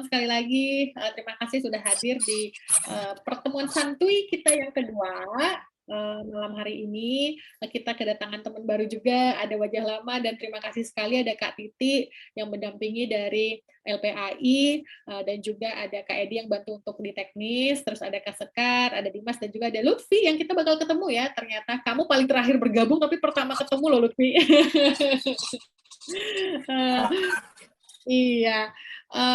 sekali lagi. Terima kasih sudah hadir di pertemuan santuy kita yang kedua. Malam hari ini kita kedatangan teman baru juga, ada wajah lama, dan terima kasih sekali ada Kak Titi yang mendampingi dari LPAI, dan juga ada Kak Edi yang bantu untuk di teknis, terus ada Kak Sekar, ada Dimas, dan juga ada Lutfi yang kita bakal ketemu ya. Ternyata kamu paling terakhir bergabung tapi pertama ketemu loh Lutfi. Iya,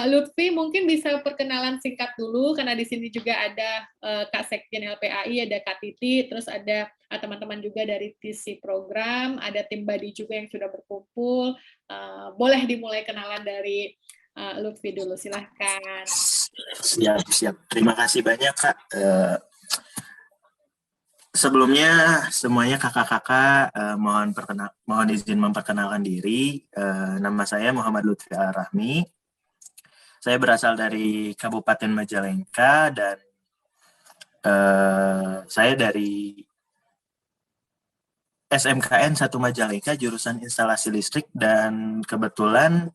Lutfi mungkin bisa perkenalan singkat dulu karena di sini juga ada Kak Sekjen LPAI, ada Kak Titi, terus ada teman-teman juga dari TC program, ada tim Badi juga yang sudah berkumpul. Boleh dimulai kenalan dari Lutfi dulu, silahkan. Siap. Terima kasih banyak Kak. Sebelumnya semuanya kakak-kakak mohon izin memperkenalkan diri. Nama saya Muhammad Lutfi Ar-Rahmi. Saya berasal dari Kabupaten Majalengka dan saya dari SMKN 1 Majalengka jurusan instalasi listrik dan kebetulan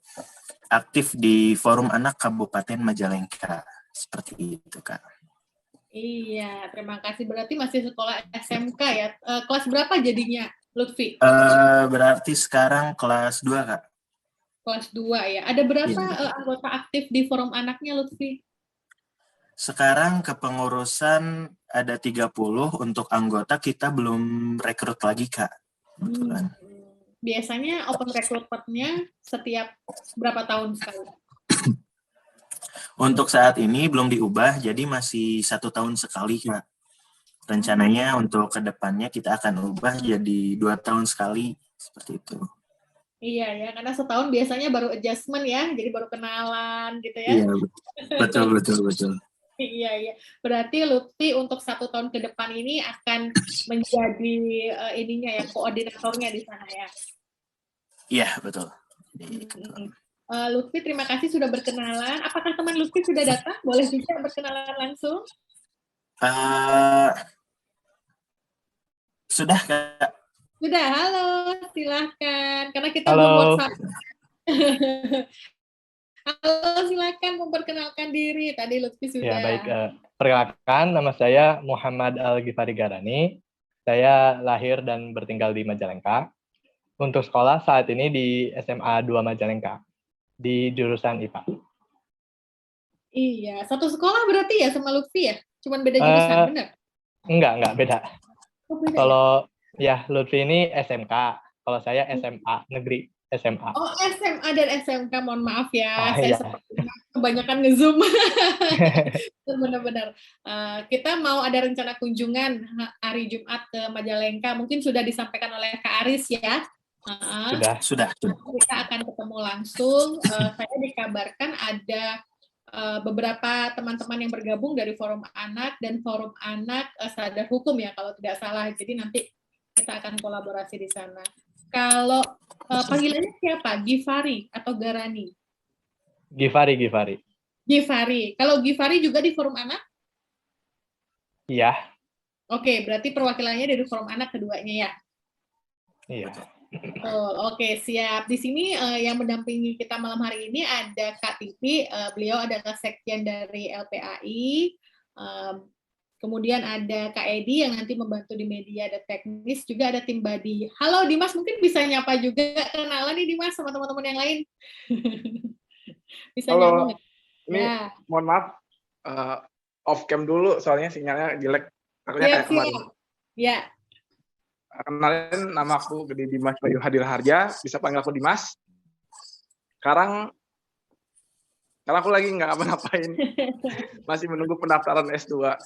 aktif di Forum Anak Kabupaten Majalengka. Seperti itu Kak. Iya, terima kasih. Berarti masih sekolah SMK ya. Kelas berapa jadinya, Lutfi? Berarti sekarang kelas 2, Kak. Kelas 2 ya. Ada berapa anggota aktif di forum anaknya, Lutfi? Sekarang kepengurusan ada 30, untuk anggota kita belum rekrut lagi, Kak. Kebetulan. Biasanya open recruitment-nya setiap berapa tahun sekali? Untuk saat ini belum diubah, jadi masih 1 tahun sekali, Kak. Rencananya untuk kedepannya kita akan ubah jadi 2 tahun sekali, seperti itu. Iya ya, karena setahun biasanya baru adjustment ya, jadi baru kenalan gitu ya. Iya, betul. Iya. Berarti Lutfi untuk 1 tahun ke depan ini akan menjadi ininya ya, koordinatornya di sana ya. Iya, betul. Lutfi, terima kasih sudah berkenalan. Apakah teman Lutfi sudah datang? Boleh juga berkenalan langsung? Sudah, Kak. Sudah, halo, silahkan. Karena kita halo. belum WhatsApp. Halo, silakan memperkenalkan diri. Tadi Lutfi sudah. Ya, baik. Perkenalkan, nama saya Muhammad Al-Ghifari Garani. Saya lahir dan bertinggal di Majalengka. Untuk sekolah saat ini di SMA 2 Majalengka, di jurusan IPA. Iya, satu sekolah berarti ya sama Lutfi ya? Cuman beda jurusan, benar? Enggak, beda. Oh, beda kalau ya Lutfi ini SMK, kalau saya SMA negeri SMA. Oh, SMA dan SMK, mohon maaf ya, Iya. sepertinya kebanyakan nge-zoom. Benar-benar. Kita mau ada rencana kunjungan hari Jumat ke Majalengka, mungkin sudah disampaikan oleh Kak Aris ya. Sudah. Kita akan ketemu langsung. Saya dikabarkan ada beberapa teman-teman yang bergabung dari Forum Anak dan Forum Anak Sadar Hukum ya, kalau tidak salah. Jadi nanti kita akan kolaborasi di sana. Kalau panggilannya siapa? Ghifari atau Garani? Ghifari. Ghifari. Kalau Ghifari juga di Forum Anak? Iya. Oke, berarti perwakilannya dari Forum Anak keduanya ya? Iya. Oke, siap. Di sini yang mendampingi kita malam hari ini ada Kak Titi, beliau adalah sekjen dari LPAI. Kemudian ada Kak Edi yang nanti membantu di media dan teknis, juga ada tim Badi. Halo Dimas, mungkin bisa nyapa juga, kenalan nih Dimas sama teman-teman yang lain. Bisa halo, ini ya. Mohon maaf, off cam dulu soalnya sinyalnya jelek. Takutnya kayak kemarin. Ya. Kenalin, nama aku Gede Dimas Bayu Hadil Harja, bisa panggil aku Dimas. Sekarang aku lagi nggak apa-apain, masih menunggu pendaftaran S2,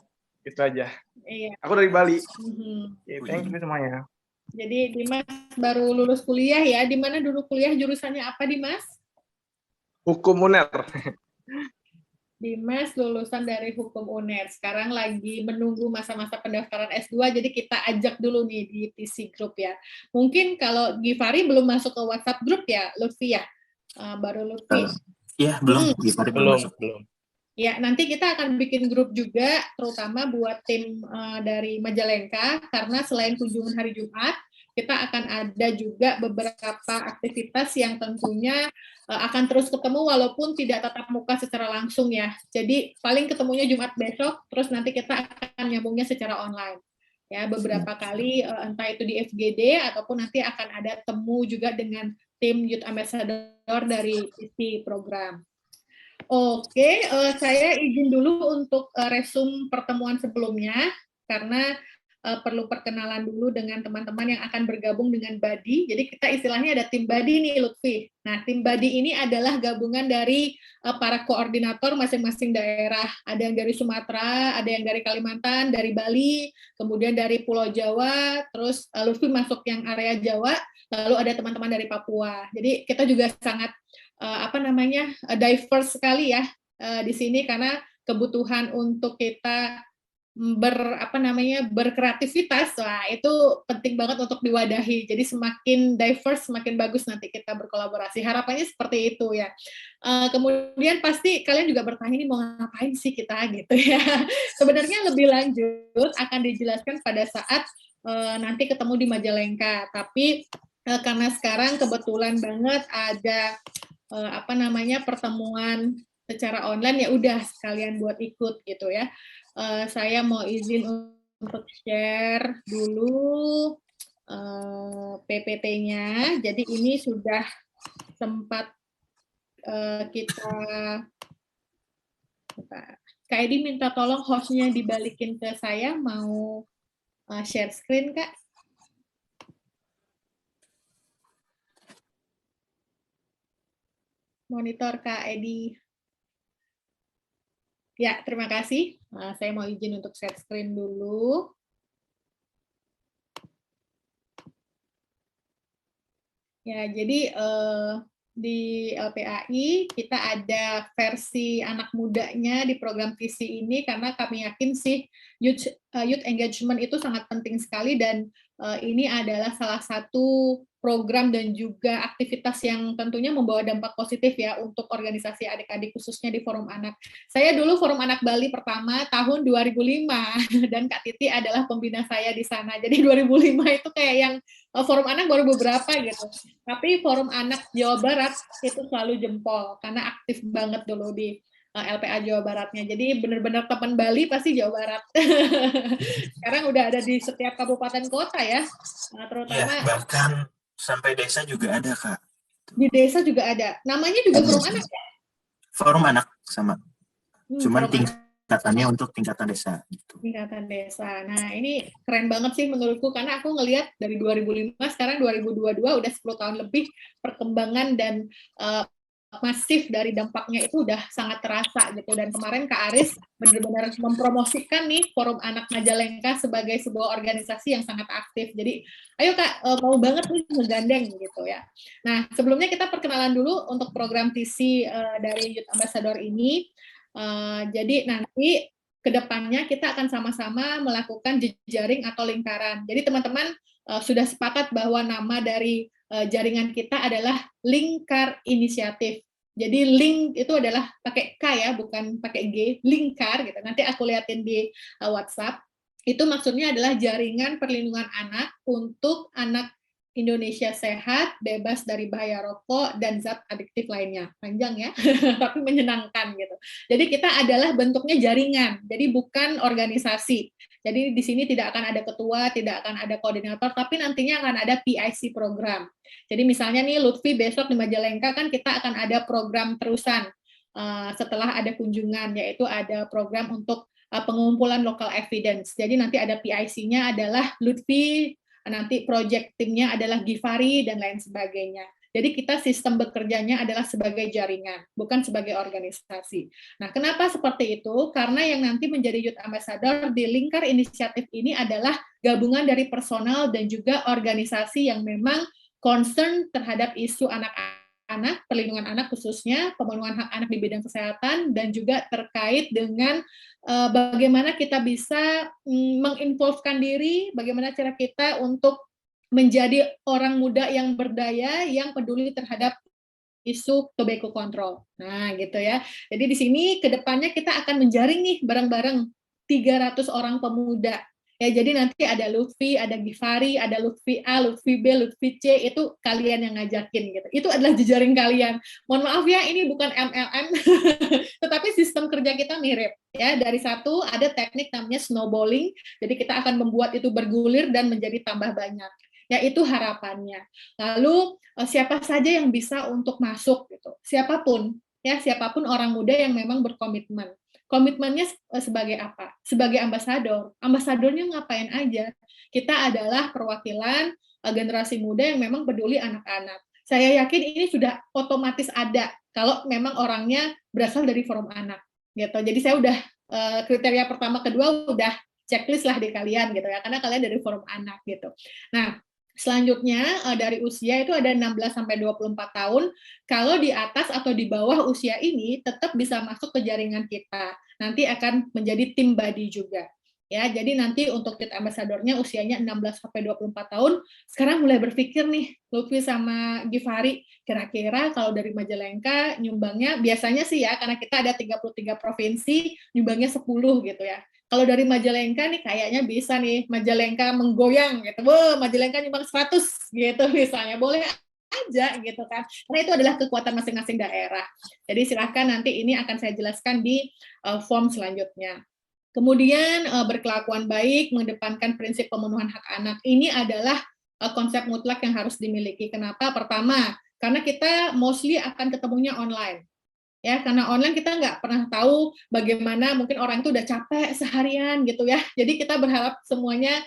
itu aja. Iya. Aku dari Bali. Thank you semuanya. Jadi Dimas baru lulus kuliah ya, di mana dulu kuliah, jurusannya apa Dimas? Hukum UNER. Dimas lulusan dari Hukum UNER, sekarang lagi menunggu masa-masa pendaftaran S2, jadi kita ajak dulu nih di TC Group ya. Mungkin kalau Ghifari belum masuk ke WhatsApp Group ya, Lutfi ya? Baru Lutfi. Iya, belum. Ghifari belum. Ya, nanti kita akan bikin grup juga, terutama buat tim dari Majalengka, karena selain kunjungan hari Jumat, kita akan ada juga beberapa aktivitas yang tentunya akan terus ketemu walaupun tidak tatap muka secara langsung ya. Jadi paling ketemunya Jumat besok, terus nanti kita akan nyambungnya secara online. Ya, beberapa kali entah itu di FGD ataupun nanti akan ada temu juga dengan tim Youth Ambassador dari isi program. Oke, saya izin dulu untuk resume pertemuan sebelumnya karena perlu perkenalan dulu dengan teman-teman yang akan bergabung dengan Badi. Jadi kita istilahnya ada tim Badi nih, Lutfi. Nah, tim Badi ini adalah gabungan dari para koordinator masing-masing daerah. Ada yang dari Sumatera, ada yang dari Kalimantan, dari Bali, kemudian dari Pulau Jawa, terus Lutfi masuk yang area Jawa, lalu ada teman-teman dari Papua. Jadi kita juga sangat diverse sekali ya di sini karena kebutuhan untuk kita berkreativitas, wah itu penting banget untuk diwadahi. Jadi semakin diverse, semakin bagus nanti kita berkolaborasi. Harapannya seperti itu ya. Kemudian pasti kalian juga bertanya ini mau ngapain sih kita gitu ya. Sebenarnya lebih lanjut akan dijelaskan pada saat nanti ketemu di Majalengka. Tapi karena sekarang kebetulan banget ada pertemuan secara online, ya udah sekalian buat ikut gitu ya. Saya mau izin untuk share dulu PPT-nya. Jadi ini sudah sempat kita Kak Edi minta tolong hostnya dibalikin ke saya, mau share screen Kak. Monitor Kak Edi. Ya, terima kasih. Saya mau izin untuk share screen dulu. Ya, jadi di LPAI kita ada versi anak mudanya di program visi ini karena kami yakin sih youth engagement itu sangat penting sekali dan ini adalah salah satu program dan juga aktivitas yang tentunya membawa dampak positif ya untuk organisasi adik-adik khususnya di Forum Anak. Saya dulu Forum Anak Bali pertama tahun 2005 dan Kak Titi adalah pembina saya di sana. Jadi 2005 itu kayak yang Forum Anak baru beberapa gitu. Tapi Forum Anak Jawa Barat itu selalu jempol karena aktif banget dulu di LPA Jawa Baratnya. Jadi benar-benar teman Bali pasti Jawa Barat. Sekarang udah ada di setiap kabupaten kota ya. Terutama ya, bahkan sampai desa juga ada, Kak. Di desa juga ada. Namanya juga Forum Anak ya? Forum Anak sama. Cuman tingkatannya anak. untuk tingkatan desa gitu. Tingkatan desa. Nah, ini keren banget sih menurutku karena aku ngelihat dari 2005 sekarang 2022 udah 10 tahun lebih perkembangan dan masif dari dampaknya itu udah sangat terasa gitu. Dan kemarin Kak Aris benar-benar mempromosikan nih Forum Anak Majalengka sebagai sebuah organisasi yang sangat aktif. Jadi ayo Kak, mau banget nih ngegandeng gitu ya. Nah, sebelumnya kita perkenalan dulu untuk program visi dari Youth Ambassador ini. Jadi nanti kedepannya kita akan sama-sama melakukan jejaring atau lingkaran. Jadi teman-teman sudah sepakat bahwa nama dari jaringan kita adalah Lingkar Inisiatif. Jadi link itu adalah pakai K ya, bukan pakai G, lingkar gitu. Nanti aku liatin di WhatsApp. Itu maksudnya adalah jaringan perlindungan anak untuk anak Indonesia sehat, bebas dari bahaya rokok dan zat adiktif lainnya. Panjang ya, tapi menyenangkan gitu. Jadi kita adalah bentuknya jaringan, jadi bukan organisasi. Jadi di sini tidak akan ada ketua, tidak akan ada koordinator, tapi nantinya akan ada PIC program. Jadi misalnya nih Lutfi besok di Majalengka kan kita akan ada program terusan setelah ada kunjungan, yaitu ada program untuk pengumpulan local evidence. Jadi nanti ada PIC-nya adalah Lutfi, nanti project timnya adalah Givari dan lain sebagainya. Jadi kita sistem bekerjanya adalah sebagai jaringan, bukan sebagai organisasi. Nah, kenapa seperti itu? Karena yang nanti menjadi Youth Ambassador di Lingkar Inisiatif ini adalah gabungan dari personal dan juga organisasi yang memang concern terhadap isu anak-anak, perlindungan anak khususnya, pemenuhan hak anak di bidang kesehatan, dan juga terkait dengan bagaimana kita bisa menginvolvekan diri, bagaimana cara kita untuk menjadi orang muda yang berdaya, yang peduli terhadap isu tobacco control. Nah, gitu ya. Jadi di sini ke depannya kita akan menjaring nih bareng-bareng 300 orang pemuda Ya, jadi nanti ada Lutfi, ada Gifari, ada Lutfi A, Lutfi B, Lutfi C, itu kalian yang ngajakin gitu. Itu adalah jejaring kalian. Mohon maaf ya, ini bukan MLM, tetapi sistem kerja kita mirip. Ya, dari satu ada teknik namanya snowballing, jadi kita akan membuat itu bergulir dan menjadi tambah banyak. Ya, itu harapannya. Lalu siapa saja yang bisa untuk masuk gitu. Siapapun, ya, siapapun orang muda yang memang berkomitmen. Komitmennya sebagai apa? Sebagai ambasador. Ambasadornya ngapain aja? Kita adalah perwakilan generasi muda yang memang peduli anak-anak. Saya yakin ini sudah otomatis ada kalau memang orangnya berasal dari forum anak, gitu. Jadi saya udah kriteria pertama kedua udah checklist lah di kalian gitu ya, karena kalian dari forum anak gitu. Nah, selanjutnya dari usia itu ada 16 sampai 24 tahun. Kalau di atas atau di bawah usia ini tetap bisa masuk ke jaringan kita. Nanti akan menjadi tim body juga. Ya, jadi nanti untuk Youth Ambassador-nya usianya 16 sampai 24 tahun. Sekarang mulai berpikir nih, Lutfi sama Gifari, kira-kira kalau dari Majalengka nyumbangnya biasanya sih ya, karena kita ada 33 provinsi, nyumbangnya 10 gitu ya. Kalau dari Majalengka nih kayaknya bisa nih, Majalengka menggoyang gitu. Wah, Majalengka nyumbang 100 gitu misalnya. Boleh aja gitu kan. Karena itu adalah kekuatan masing-masing daerah. Jadi silakan nanti ini akan saya jelaskan di form selanjutnya. Kemudian berkelakuan baik, mengedepankan prinsip pemenuhan hak anak. Ini adalah konsep mutlak yang harus dimiliki. Kenapa? Pertama, karena kita mostly akan ketemunya online. Ya, karena online kita nggak pernah tahu bagaimana mungkin orang itu udah capek seharian gitu ya. Jadi kita berharap semuanya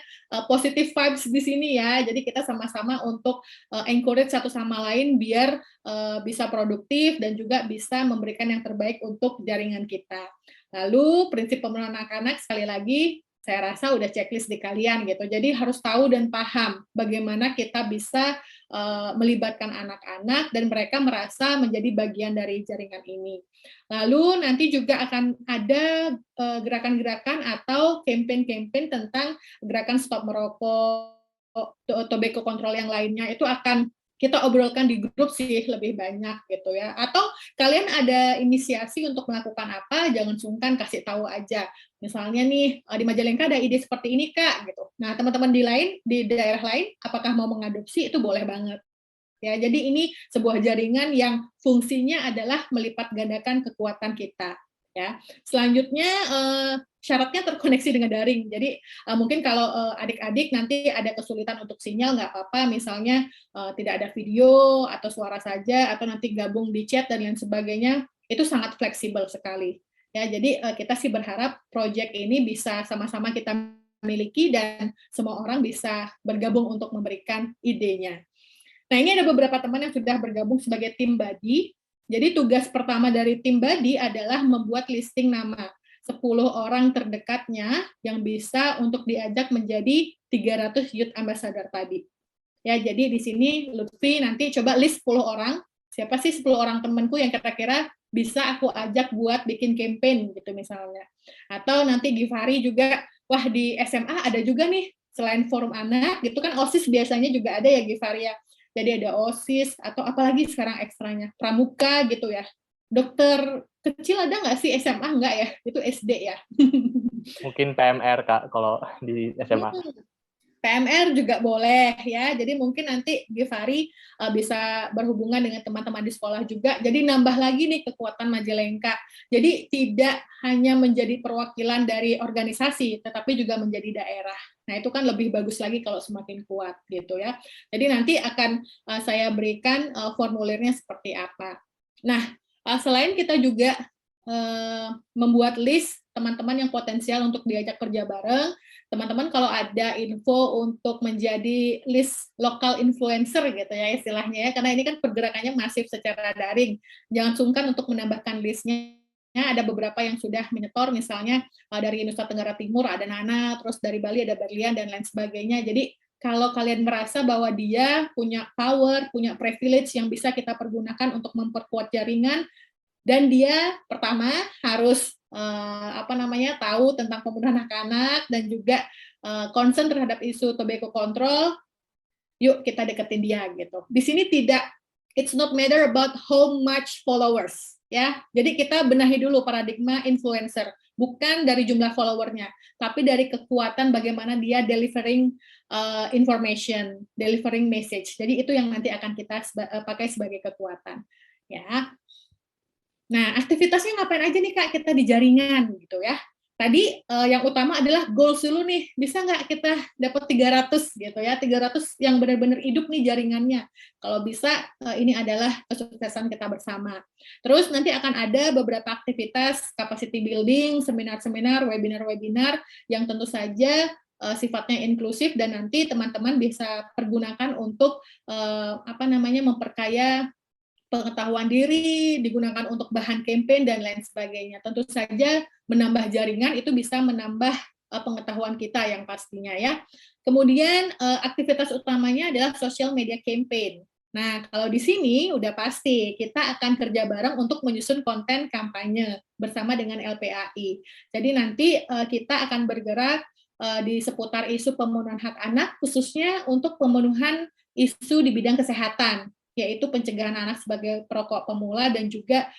positive vibes di sini ya. Jadi kita sama-sama untuk encourage satu sama lain biar bisa produktif dan juga bisa memberikan yang terbaik untuk jaringan kita. Lalu prinsip pemenuhan anak-anak sekali lagi saya rasa udah checklist di kalian gitu. Jadi harus tahu dan paham bagaimana kita bisa melibatkan anak-anak dan mereka merasa menjadi bagian dari jaringan ini. Lalu nanti juga akan ada gerakan-gerakan atau campaign-campaign tentang gerakan stop merokok, tobacco control yang lainnya, itu akan kita obrolkan di grup sih lebih banyak gitu ya. Atau kalian ada inisiasi untuk melakukan apa, jangan sungkan kasih tahu aja. Misalnya nih di Majalengka ada ide seperti ini Kak gitu. Nah, teman-teman di daerah lain apakah mau mengadopsi, itu boleh banget. Ya, jadi ini sebuah jaringan yang fungsinya adalah melipat gandakan kekuatan kita. Ya, selanjutnya syaratnya terkoneksi dengan daring. Jadi mungkin kalau adik-adik nanti ada kesulitan untuk sinyal, nggak apa-apa. Misalnya tidak ada video atau suara saja, atau nanti gabung di chat dan lain sebagainya, itu sangat fleksibel sekali. Ya, jadi kita sih berharap proyek ini bisa sama-sama kita miliki dan semua orang bisa bergabung untuk memberikan idenya. Nah, ini ada beberapa teman yang sudah bergabung sebagai tim body. Jadi tugas pertama dari tim body adalah membuat listing nama 10 orang terdekatnya yang bisa untuk diajak menjadi 300 Youth Ambassador tadi. Ya, jadi di sini Lutfi nanti coba list 10 orang. Siapa sih 10 orang temanku yang kira-kira bisa aku ajak buat bikin campaign gitu misalnya. Atau nanti Gifari juga, wah di SMA ada juga nih, selain forum anak, gitu kan OSIS biasanya juga ada ya Gifari ya. Jadi ada OSIS, atau apalagi sekarang ekstranya, pramuka gitu ya. Dokter kecil ada nggak sih SMA? Nggak ya, itu SD ya. Mungkin PMR Kak, kalau di SMA. PMR juga boleh ya, jadi mungkin nanti Gifari bisa berhubungan dengan teman-teman di sekolah juga, jadi nambah lagi nih kekuatan Majalengka. Jadi tidak hanya menjadi perwakilan dari organisasi, tetapi juga menjadi daerah. Nah itu kan lebih bagus lagi kalau semakin kuat gitu ya. Jadi nanti akan saya berikan formulirnya seperti apa. Nah selain kita juga membuat list teman-teman yang potensial untuk diajak kerja bareng, teman-teman kalau ada info untuk menjadi list lokal influencer gitu ya istilahnya ya, karena ini kan pergerakannya masif secara daring, jangan sungkan untuk menambahkan listnya. Ada beberapa yang sudah menyetor, misalnya dari Nusa Tenggara Timur ada Nana, terus dari Bali ada Berlian dan lain sebagainya. Jadi kalau kalian merasa bahwa dia punya power, punya privilege yang bisa kita pergunakan untuk memperkuat jaringan, dan dia pertama harus tahu tentang pembunuhan anak-anak dan juga concern terhadap isu tobacco control, yuk kita deketin dia gitu. Di sini tidak, it's not matter about how much followers ya. Jadi kita benahi dulu paradigma influencer, bukan dari jumlah followernya, tapi dari kekuatan bagaimana dia delivering information, delivering message. Jadi itu yang nanti akan kita pakai sebagai kekuatan, ya. Nah, aktivitasnya ngapain aja nih Kak kita di jaringan gitu ya. Tadi yang utama adalah goals dulu nih, bisa nggak kita dapat 300 gitu ya, 300 yang benar-benar hidup nih jaringannya. Kalau bisa ini adalah kesuksesan kita bersama. Terus nanti akan ada beberapa aktivitas capacity building, seminar-seminar, webinar-webinar yang tentu saja sifatnya inklusif dan nanti teman-teman bisa pergunakan untuk memperkaya pengetahuan diri, digunakan untuk bahan campaign dan lain sebagainya. Tentu saja menambah jaringan itu bisa menambah pengetahuan kita yang pastinya ya. Kemudian aktivitas utamanya adalah social media campaign. Nah, kalau di sini udah pasti kita akan kerja bareng untuk menyusun konten kampanye bersama dengan LPAI. Jadi nanti kita akan bergerak di seputar isu pemenuhan hak anak, khususnya untuk pemenuhan isu di bidang kesehatan, yaitu pencegahan anak sebagai perokok pemula dan juga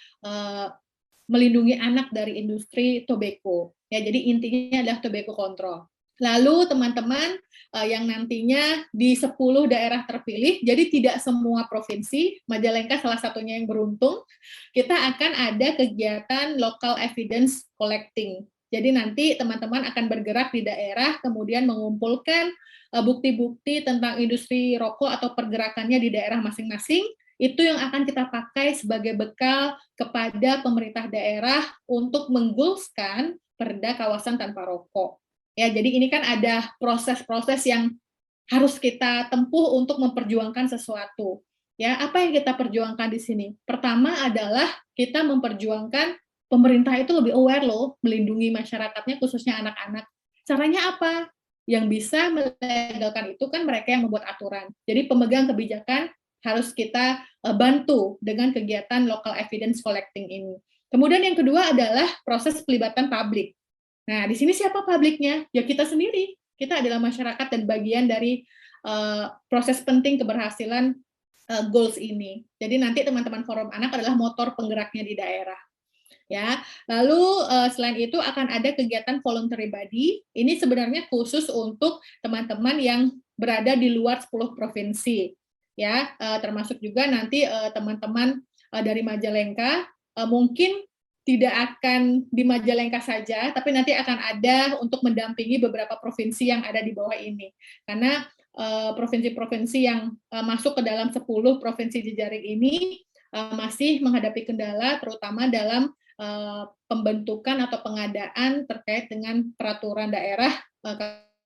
melindungi anak dari industri tobacco. Ya, jadi intinya adalah tobacco control. Lalu teman-teman yang nantinya di 10 daerah terpilih, jadi tidak semua provinsi, Majalengka salah satunya yang beruntung, kita akan ada kegiatan local evidence collecting. Jadi nanti teman-teman akan bergerak di daerah, kemudian mengumpulkan bukti-bukti tentang industri rokok atau pergerakannya di daerah masing-masing, itu yang akan kita pakai sebagai bekal kepada pemerintah daerah untuk menggoalskan perda kawasan tanpa rokok. Ya, jadi ini kan ada proses-proses yang harus kita tempuh untuk memperjuangkan sesuatu. Ya, apa yang kita perjuangkan di sini? Pertama adalah kita memperjuangkan pemerintah itu lebih aware loh, melindungi masyarakatnya khususnya anak-anak. Caranya apa? Yang bisa melegalkan itu kan mereka yang membuat aturan. Jadi pemegang kebijakan harus kita bantu dengan kegiatan local evidence collecting ini. Kemudian yang kedua adalah proses pelibatan publik. Nah, di sini siapa publiknya? Ya kita sendiri. Kita adalah masyarakat dan bagian dari proses penting keberhasilan goals ini. Jadi nanti teman-teman Forum Anak adalah motor penggeraknya di daerah. Ya, lalu selain itu akan ada kegiatan voluntary body. Ini sebenarnya khusus untuk teman-teman yang berada di luar 10 provinsi. Ya, termasuk juga nanti teman-teman dari Majalengka mungkin tidak akan di Majalengka saja, tapi nanti akan ada untuk mendampingi beberapa provinsi yang ada di bawah ini. Karena provinsi-provinsi yang masuk ke dalam 10 provinsi jejaring ini masih menghadapi kendala, terutama dalam pembentukan atau pengadaan terkait dengan peraturan daerah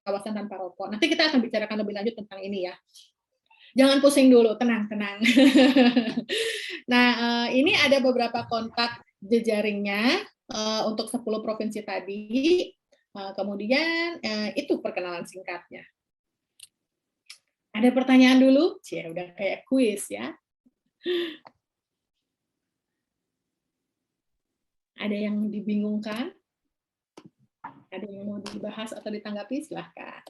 kawasan tanpa rokok. Nanti kita akan bicarakan lebih lanjut tentang ini ya. Jangan pusing dulu, tenang. Nah, ini ada beberapa kontak jejaringnya untuk 10 provinsi tadi. Kemudian itu perkenalan singkatnya. Ada pertanyaan dulu? Udah kayak kuis ya. Ada yang dibingungkan? Ada yang mau dibahas atau ditanggapi? Silahkan.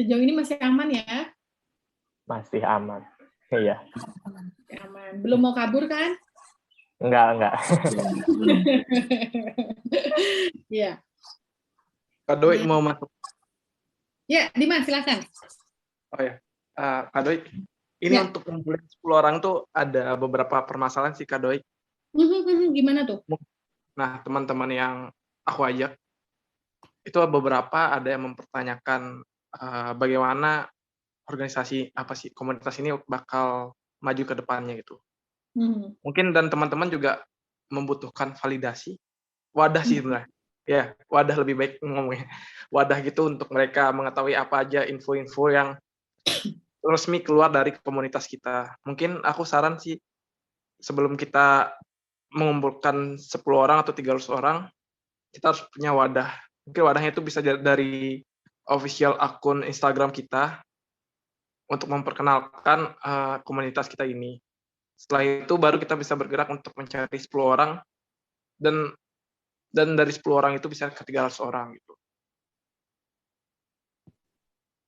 Sejauh ini masih aman ya? Masih aman. Iya. Aman. Belum mau kabur kan? Enggak. Iya. Kak Doi mau masuk. Ya, Dimas, silakan. Oh ya, Kak Doi, ini untuk ngumpulin 10 orang tuh ada beberapa permasalahan sih Kak Doi. Gimana tuh? Nah, teman-teman yang aku ajak, itu beberapa ada yang mempertanyakan bagaimana organisasi komunitas ini bakal maju ke depannya gitu. Mungkin dan teman-teman juga membutuhkan validasi wadah sih sebenarnya. Ya, wadah lebih baik ngomongnya. Wadah gitu untuk mereka mengetahui apa aja info-info yang resmi keluar dari komunitas kita. Mungkin aku saran sih sebelum kita mengumpulkan 10 orang atau 300 orang, kita harus punya wadah. Mungkin wadahnya itu bisa dari official akun Instagram kita untuk memperkenalkan komunitas kita ini. Setelah itu baru kita bisa bergerak untuk mencari 10 orang dan dari 10 orang itu bisa ke 300 orang gitu.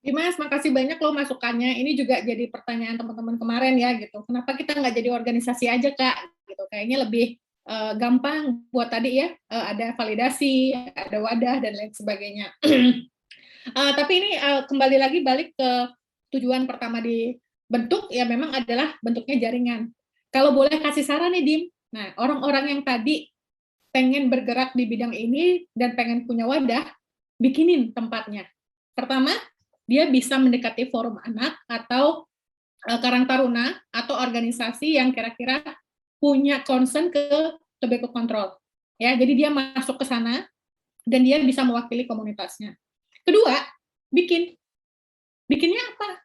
Dimas, makasih banyak loh masukannya. Ini juga jadi pertanyaan teman-teman kemarin ya gitu. Kenapa kita nggak jadi organisasi aja Kak? Gitu. Kayaknya lebih gampang buat tadi ya. Ada validasi, ada wadah dan lain sebagainya. Tapi ini kembali lagi balik ke tujuan pertama dibentuk ya memang adalah bentuknya jaringan. Kalau boleh kasih saran nih Dim. Nah orang-orang yang tadi pengen bergerak di bidang ini dan pengen punya wadah, bikinin tempatnya. Pertama, dia bisa mendekati forum anak atau Karang Taruna atau organisasi yang kira-kira punya concern ke tobacco control. Ya, jadi dia masuk ke sana dan dia bisa mewakili komunitasnya. Kedua, bikinnya apa?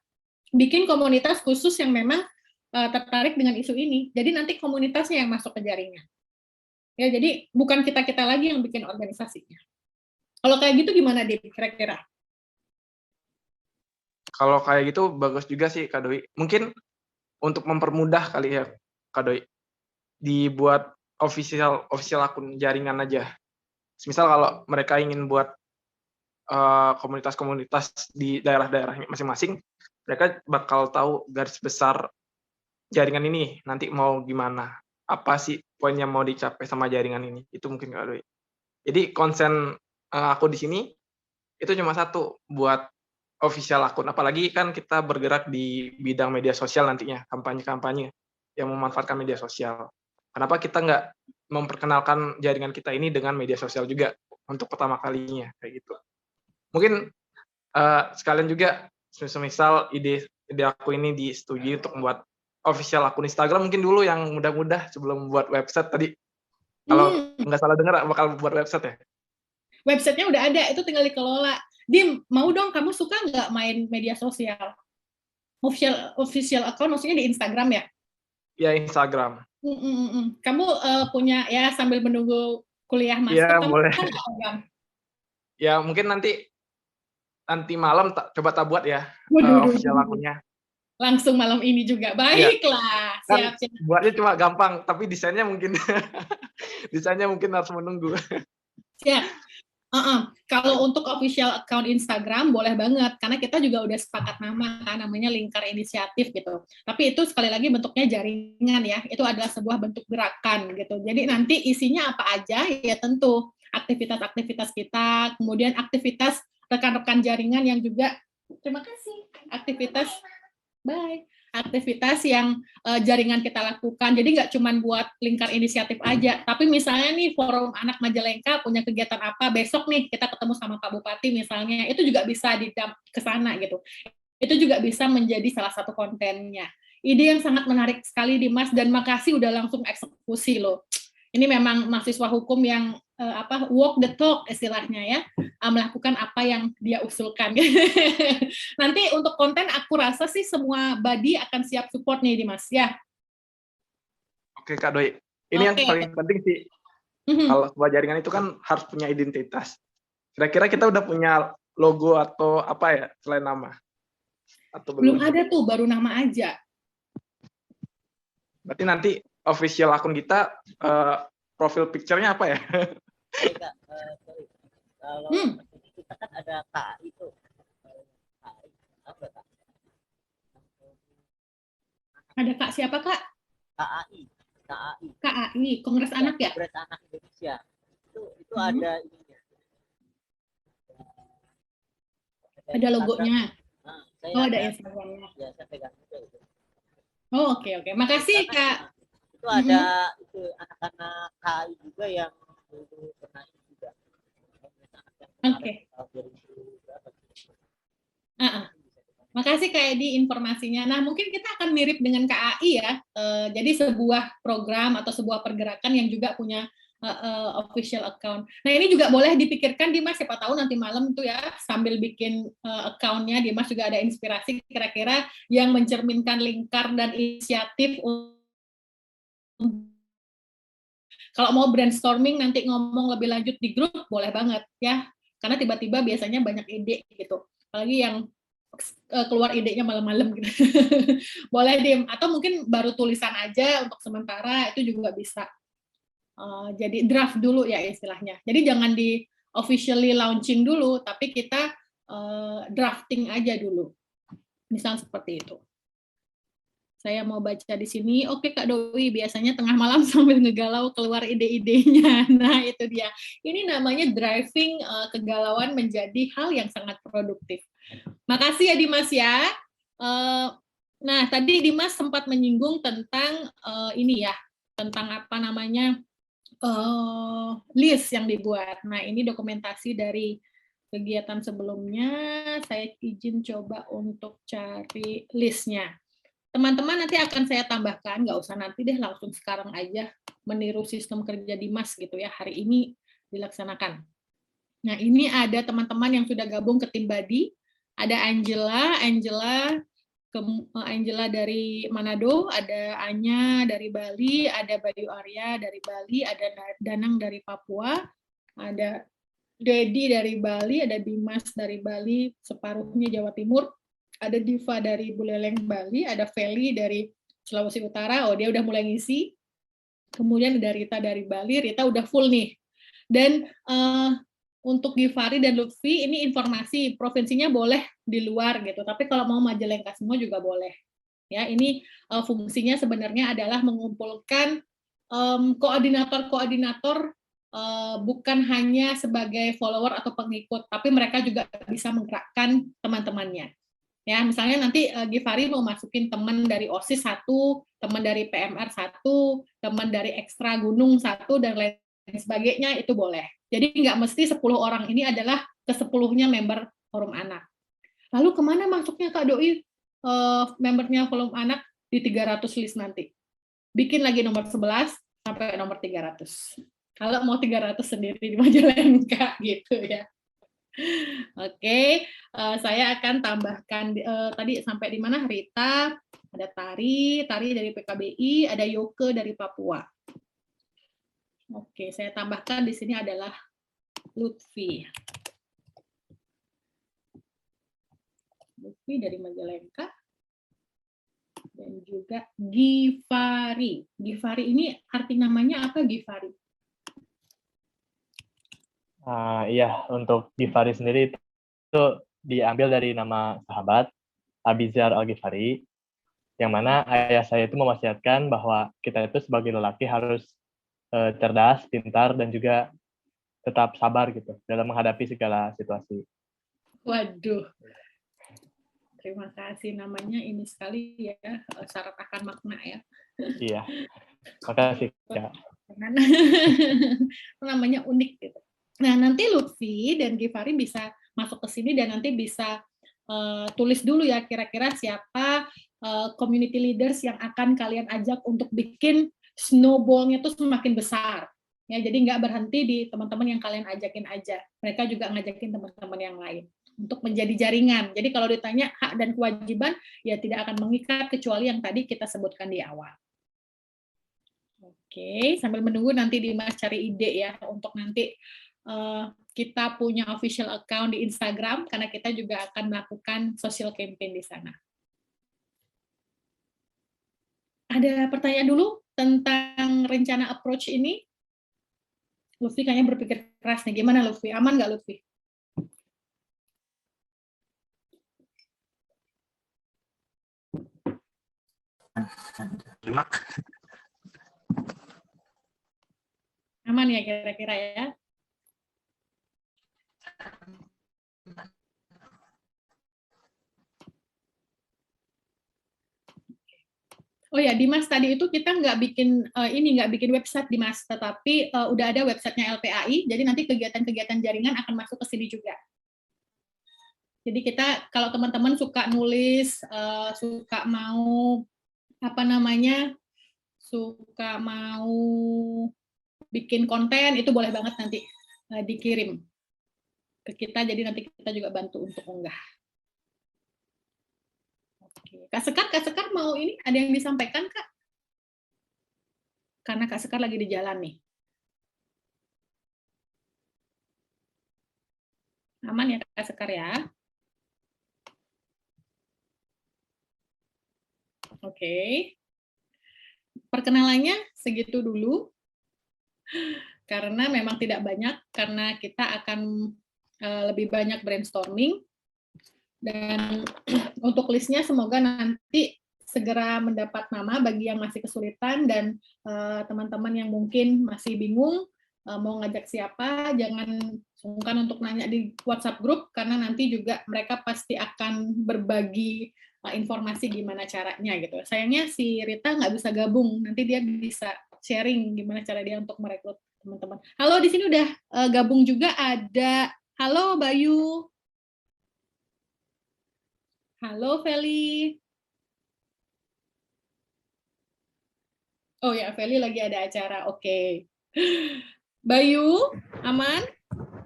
Bikin komunitas khusus yang memang tertarik dengan isu ini. Jadi nanti komunitasnya yang masuk ke jaringan. Ya, jadi bukan kita-kita lagi yang bikin organisasinya. Kalau kayak gitu gimana, Dip, kira-kira? Kalau kayak gitu bagus juga sih Kak Doi. Mungkin untuk mempermudah kali ya Kak Doi, dibuat official akun jaringan aja. Misal kalau mereka ingin buat komunitas-komunitas di daerah-daerah masing-masing, mereka bakal tahu garis besar jaringan ini nanti mau gimana, apa sih poin yang mau dicapai sama jaringan ini. Itu mungkin Kak Doi. Jadi konsen aku di sini itu cuma satu, buat official akun, apalagi kan kita bergerak di bidang media sosial nantinya, kampanye-kampanye yang memanfaatkan media sosial. Kenapa kita nggak memperkenalkan jaringan kita ini dengan media sosial juga untuk pertama kalinya, kayak gitu. Mungkin sekalian juga, misal ide aku ini disetujui untuk membuat official akun Instagram mungkin dulu yang mudah-mudah sebelum buat website tadi. Kalau nggak salah dengar bakal buat website ya? Websitenya udah ada, itu tinggal dikelola. Dim, mau dong, kamu suka nggak main media sosial? Official account maksudnya di Instagram ya? Ya, Instagram. Kamu punya ya sambil menunggu kuliah Ya, master, kamu boleh. Instagram? Ya, mungkin nanti malam coba tak buat ya official akunnya. Langsung malam ini juga, baiklah. Ya. Siap. Buatnya cuma gampang, tapi desainnya mungkin harus menunggu. Siap. Kalau untuk official account Instagram boleh banget, karena kita juga udah sepakat nama kan, namanya Lingkar Inisiatif gitu. Tapi itu sekali lagi bentuknya jaringan ya, itu adalah sebuah bentuk gerakan gitu. Jadi nanti isinya apa aja ya tentu aktivitas-aktivitas kita, kemudian aktivitas rekan-rekan jaringan yang juga, terima kasih, aktivitas yang jaringan kita lakukan. Jadi nggak cuma buat Lingkar Inisiatif aja, tapi misalnya nih Forum Anak Majalengka punya kegiatan apa, besok nih kita ketemu sama Pak Bupati misalnya, itu juga bisa ke sana gitu. Itu juga bisa menjadi salah satu kontennya. Ide yang sangat menarik sekali Dimas, dan makasih udah langsung eksekusi loh. Ini memang mahasiswa hukum yang walk the talk istilahnya ya, melakukan apa yang dia usulkan. Nanti untuk konten aku rasa sih semua body akan siap support nih Dimas ya. Oke Kak Doi, ini yang paling penting sih. Kalau sebuah jaringan itu kan harus punya identitas. Kira-kira kita udah punya logo atau apa ya selain nama? Atau belum ada tuh, baru nama aja. Berarti nanti official akun kita profil picture-nya apa ya? Kalau kita kan ada KAI itu. Ada Kak siapa Kak? KAI, Kongres Anak ya? Kongres Anak Indonesia. Itu ada ininya. Ada logonya. Ada Instagramnya. Ya, saya pegang itu. Oh, oke. Makasih Kak. Itu ada itu anak-anak KAI juga yang dulu pernah juga. Oke. Makasih Kak Edi informasinya. Nah, mungkin kita akan mirip dengan KAI ya. Jadi sebuah program atau sebuah pergerakan yang juga punya official account. Nah, ini juga boleh dipikirkan Dimas, siapa tahu nanti malam itu ya sambil bikin account-nya Dimas juga ada inspirasi kira-kira yang mencerminkan Lingkar dan inisiatif. Kalau mau brainstorming nanti ngomong lebih lanjut di grup boleh banget ya, karena tiba-tiba biasanya banyak ide gitu, apalagi yang keluar idenya malam-malam gitu. Boleh Dim, atau mungkin baru tulisan aja untuk sementara, itu juga bisa. Jadi draft dulu ya istilahnya, jadi jangan di officially launching dulu, tapi kita drafting aja dulu. Misal seperti itu. Saya mau baca di sini, oke Kak Doi, biasanya tengah malam sambil ngegalau keluar ide-idenya. Nah, itu dia. Ini namanya driving kegalauan menjadi hal yang sangat produktif. Makasih ya Dimas ya. Nah, tadi Dimas sempat menyinggung tentang ini ya, tentang apa namanya, list yang dibuat. Nah, ini dokumentasi dari kegiatan sebelumnya. Saya izin coba untuk cari listnya. Teman-teman nanti akan saya tambahkan, nggak usah nanti deh, langsung sekarang aja meniru sistem kerja Dimas gitu ya, hari ini dilaksanakan. Nah, ini ada teman-teman yang sudah gabung ke tim Badi, ada Angela dari Manado, ada Anya dari Bali, ada Bayu Arya dari Bali, ada Danang dari Papua, ada Dedi dari Bali, ada Dimas dari Bali, separuhnya Jawa Timur, ada Diva dari Buleleng, Bali, ada Feli dari Sulawesi Utara, oh dia udah mulai ngisi, kemudian ada Rita dari Bali, Rita udah full nih. Dan untuk Givari dan Lutfi, ini informasi, provinsinya boleh di luar gitu, tapi kalau mau Majalengka semua juga boleh. Ya, ini fungsinya sebenarnya adalah mengumpulkan koordinator-koordinator bukan hanya sebagai follower atau pengikut, tapi mereka juga bisa menggerakkan teman-temannya. Ya, misalnya nanti Givari mau masukin teman dari OSIS 1, teman dari PMR 1, teman dari Ekstra Gunung 1, dan lain sebagainya, itu boleh. Jadi nggak mesti 10 orang ini adalah ke-10-nya member Forum Anak. Lalu kemana masuknya Kak Doi membernya Forum Anak di 300 list nanti? Bikin lagi nomor 11 sampai nomor 300. Kalau mau 300 sendiri di Majalengka gitu ya. Oke, saya akan tambahkan tadi sampai di mana Rita, ada Tari dari PKBI, ada Yoke dari Papua. Oke, saya tambahkan di sini adalah Lutfi. Lutfi dari Majalengka. Dan juga Givari. Givari ini arti namanya apa Givari? Iya, untuk Givari sendiri itu diambil dari nama sahabat Abizar Al-Ghifari, yang mana ayah saya itu mewasiatkan bahwa kita itu sebagai lelaki harus cerdas, pintar, dan juga tetap sabar gitu dalam menghadapi segala situasi. Waduh, terima kasih, namanya ini sekali ya, syarat akan makna ya. Iya, makasih Kak. Namanya unik gitu. Nah, nanti Lutfi dan Givari bisa masuk ke sini dan nanti bisa tulis dulu ya kira-kira siapa community leaders yang akan kalian ajak untuk bikin snowball-nya tuh semakin besar. Ya, jadi nggak berhenti di teman-teman yang kalian ajakin aja. Mereka juga ngajakin teman-teman yang lain untuk menjadi jaringan. Jadi kalau ditanya hak dan kewajiban, ya tidak akan mengikat kecuali yang tadi kita sebutkan di awal. Oke, sambil menunggu nanti Dimas cari ide ya untuk nanti kita punya official account di Instagram karena kita juga akan melakukan social campaign di sana. Ada pertanyaan dulu tentang rencana approach ini? Lutfi kayaknya berpikir keras nih. Gimana Lutfi? Aman nggak Lutfi? Aman ya kira-kira ya? Oh ya, Dimas, tadi itu kita nggak bikin website Dimas, tetapi udah ada websitenya LPAI, jadi nanti kegiatan-kegiatan jaringan akan masuk ke sini juga. Jadi kita, kalau teman-teman suka nulis, suka mau suka mau bikin konten, itu boleh banget nanti dikirim ke kita, jadi nanti kita juga bantu untuk unggah. Kak Sekar mau ini ada yang disampaikan Kak? Karena Kak Sekar lagi di jalan nih. Aman ya Kak Sekar ya? Oke. Perkenalannya segitu dulu. Karena memang tidak banyak, karena kita akan lebih banyak brainstorming. Dan untuk listnya semoga nanti segera mendapat nama bagi yang masih kesulitan, dan teman-teman yang mungkin masih bingung mau ngajak siapa, jangan sungkan untuk nanya di WhatsApp group, karena nanti juga mereka pasti akan berbagi informasi gimana caranya gitu. Sayangnya si Rita nggak bisa gabung, nanti dia bisa sharing gimana cara dia untuk merekrut teman-teman. Halo, di sini udah gabung juga ada, halo Bayu. Halo Feli. Oh ya, Feli lagi ada acara, oke. Bayu, aman?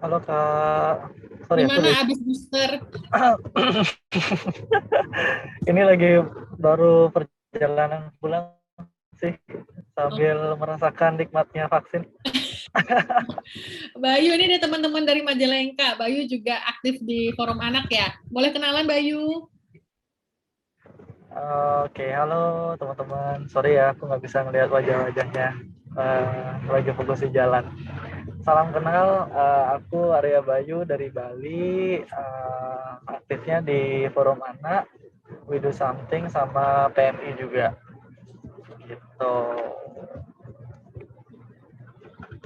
Halo Kak. Sorry, gimana abis booster? Ini lagi baru perjalanan pulang sih, sambil merasakan nikmatnya vaksin. Bayu, ini ada teman-teman dari Majalengka. Bayu juga aktif di forum anak ya. Boleh kenalan Bayu? Oke, halo teman-teman. Sorry ya, aku nggak bisa ngelihat wajah-wajahnya. Lagi fokus di jalan. Salam kenal, aku Arya Bayu dari Bali. Aktifnya di forum anak, We Do Something, sama PMI juga. Gitu.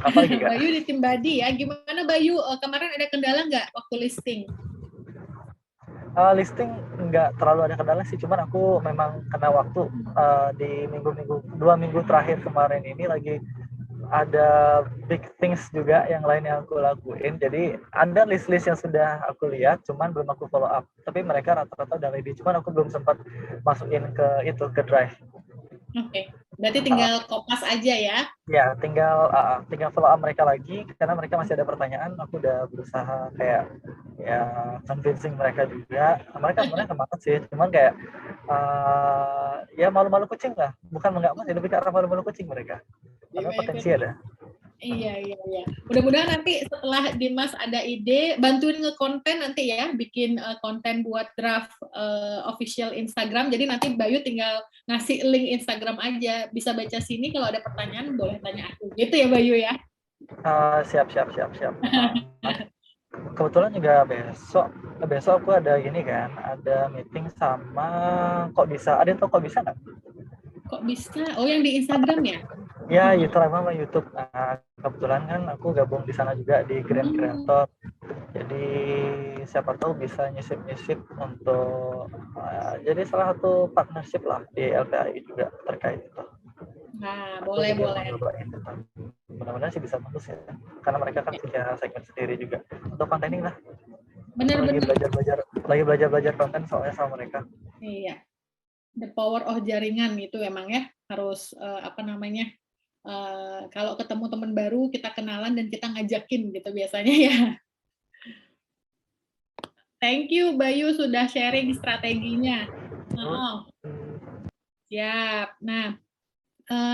Apa lagi, Kak? Bayu di tim Badi ya. Gimana Bayu, kemarin ada kendala nggak waktu listing? Listing nggak terlalu ada kendala sih, cuman aku memang kena waktu di dua minggu terakhir kemarin ini lagi ada big things juga yang lain yang aku lakuin. Jadi ada list-list yang sudah aku lihat, cuman belum aku follow up. Tapi mereka rata-rata udah ready, cuman aku belum sempat masukin ke Drive. Oke, berarti tinggal kopas aja ya? Ya, tinggal follow up mereka lagi, karena mereka masih ada pertanyaan. Aku udah berusaha kayak ya convincing mereka juga. Mereka sebenarnya semangat sih, cuman kayak ya malu-malu kucing lah. Bukan nggak masih lebih ke arah malu-malu kucing mereka. Karena potensi ada. Iya. Mudah-mudahan nanti setelah Dimas ada ide, bantuin ngekonten nanti ya, bikin konten buat draft official Instagram. Jadi nanti Bayu tinggal ngasih link Instagram aja, bisa baca sini, kalau ada pertanyaan boleh tanya aku. Gitu ya Bayu ya? Siap. Kebetulan juga besok aku ada gini kan, ada meeting sama Kok Bisa. Ada yang tahu Kok Bisa nggak? Kok Bisa? Oh, yang di Instagram ya? Ya, YouTube. Nah, kebetulan kan aku gabung di sana juga di Grand Creator. Jadi siapa tahu bisa nyisip untuk jadi salah satu partnership lah di LPI juga terkait itu. Nah, boleh. Mudah-mudahan sih bisa bagus ya, karena mereka kan punya segmen sendiri juga untuk kontening lah. Benar. Lagi belajar konten soalnya sama mereka. Iya, the power of jaringan itu emang ya, harus kalau ketemu teman baru kita kenalan dan kita ngajakin gitu biasanya ya. Thank you Bayu sudah sharing strateginya. Siap. Nah,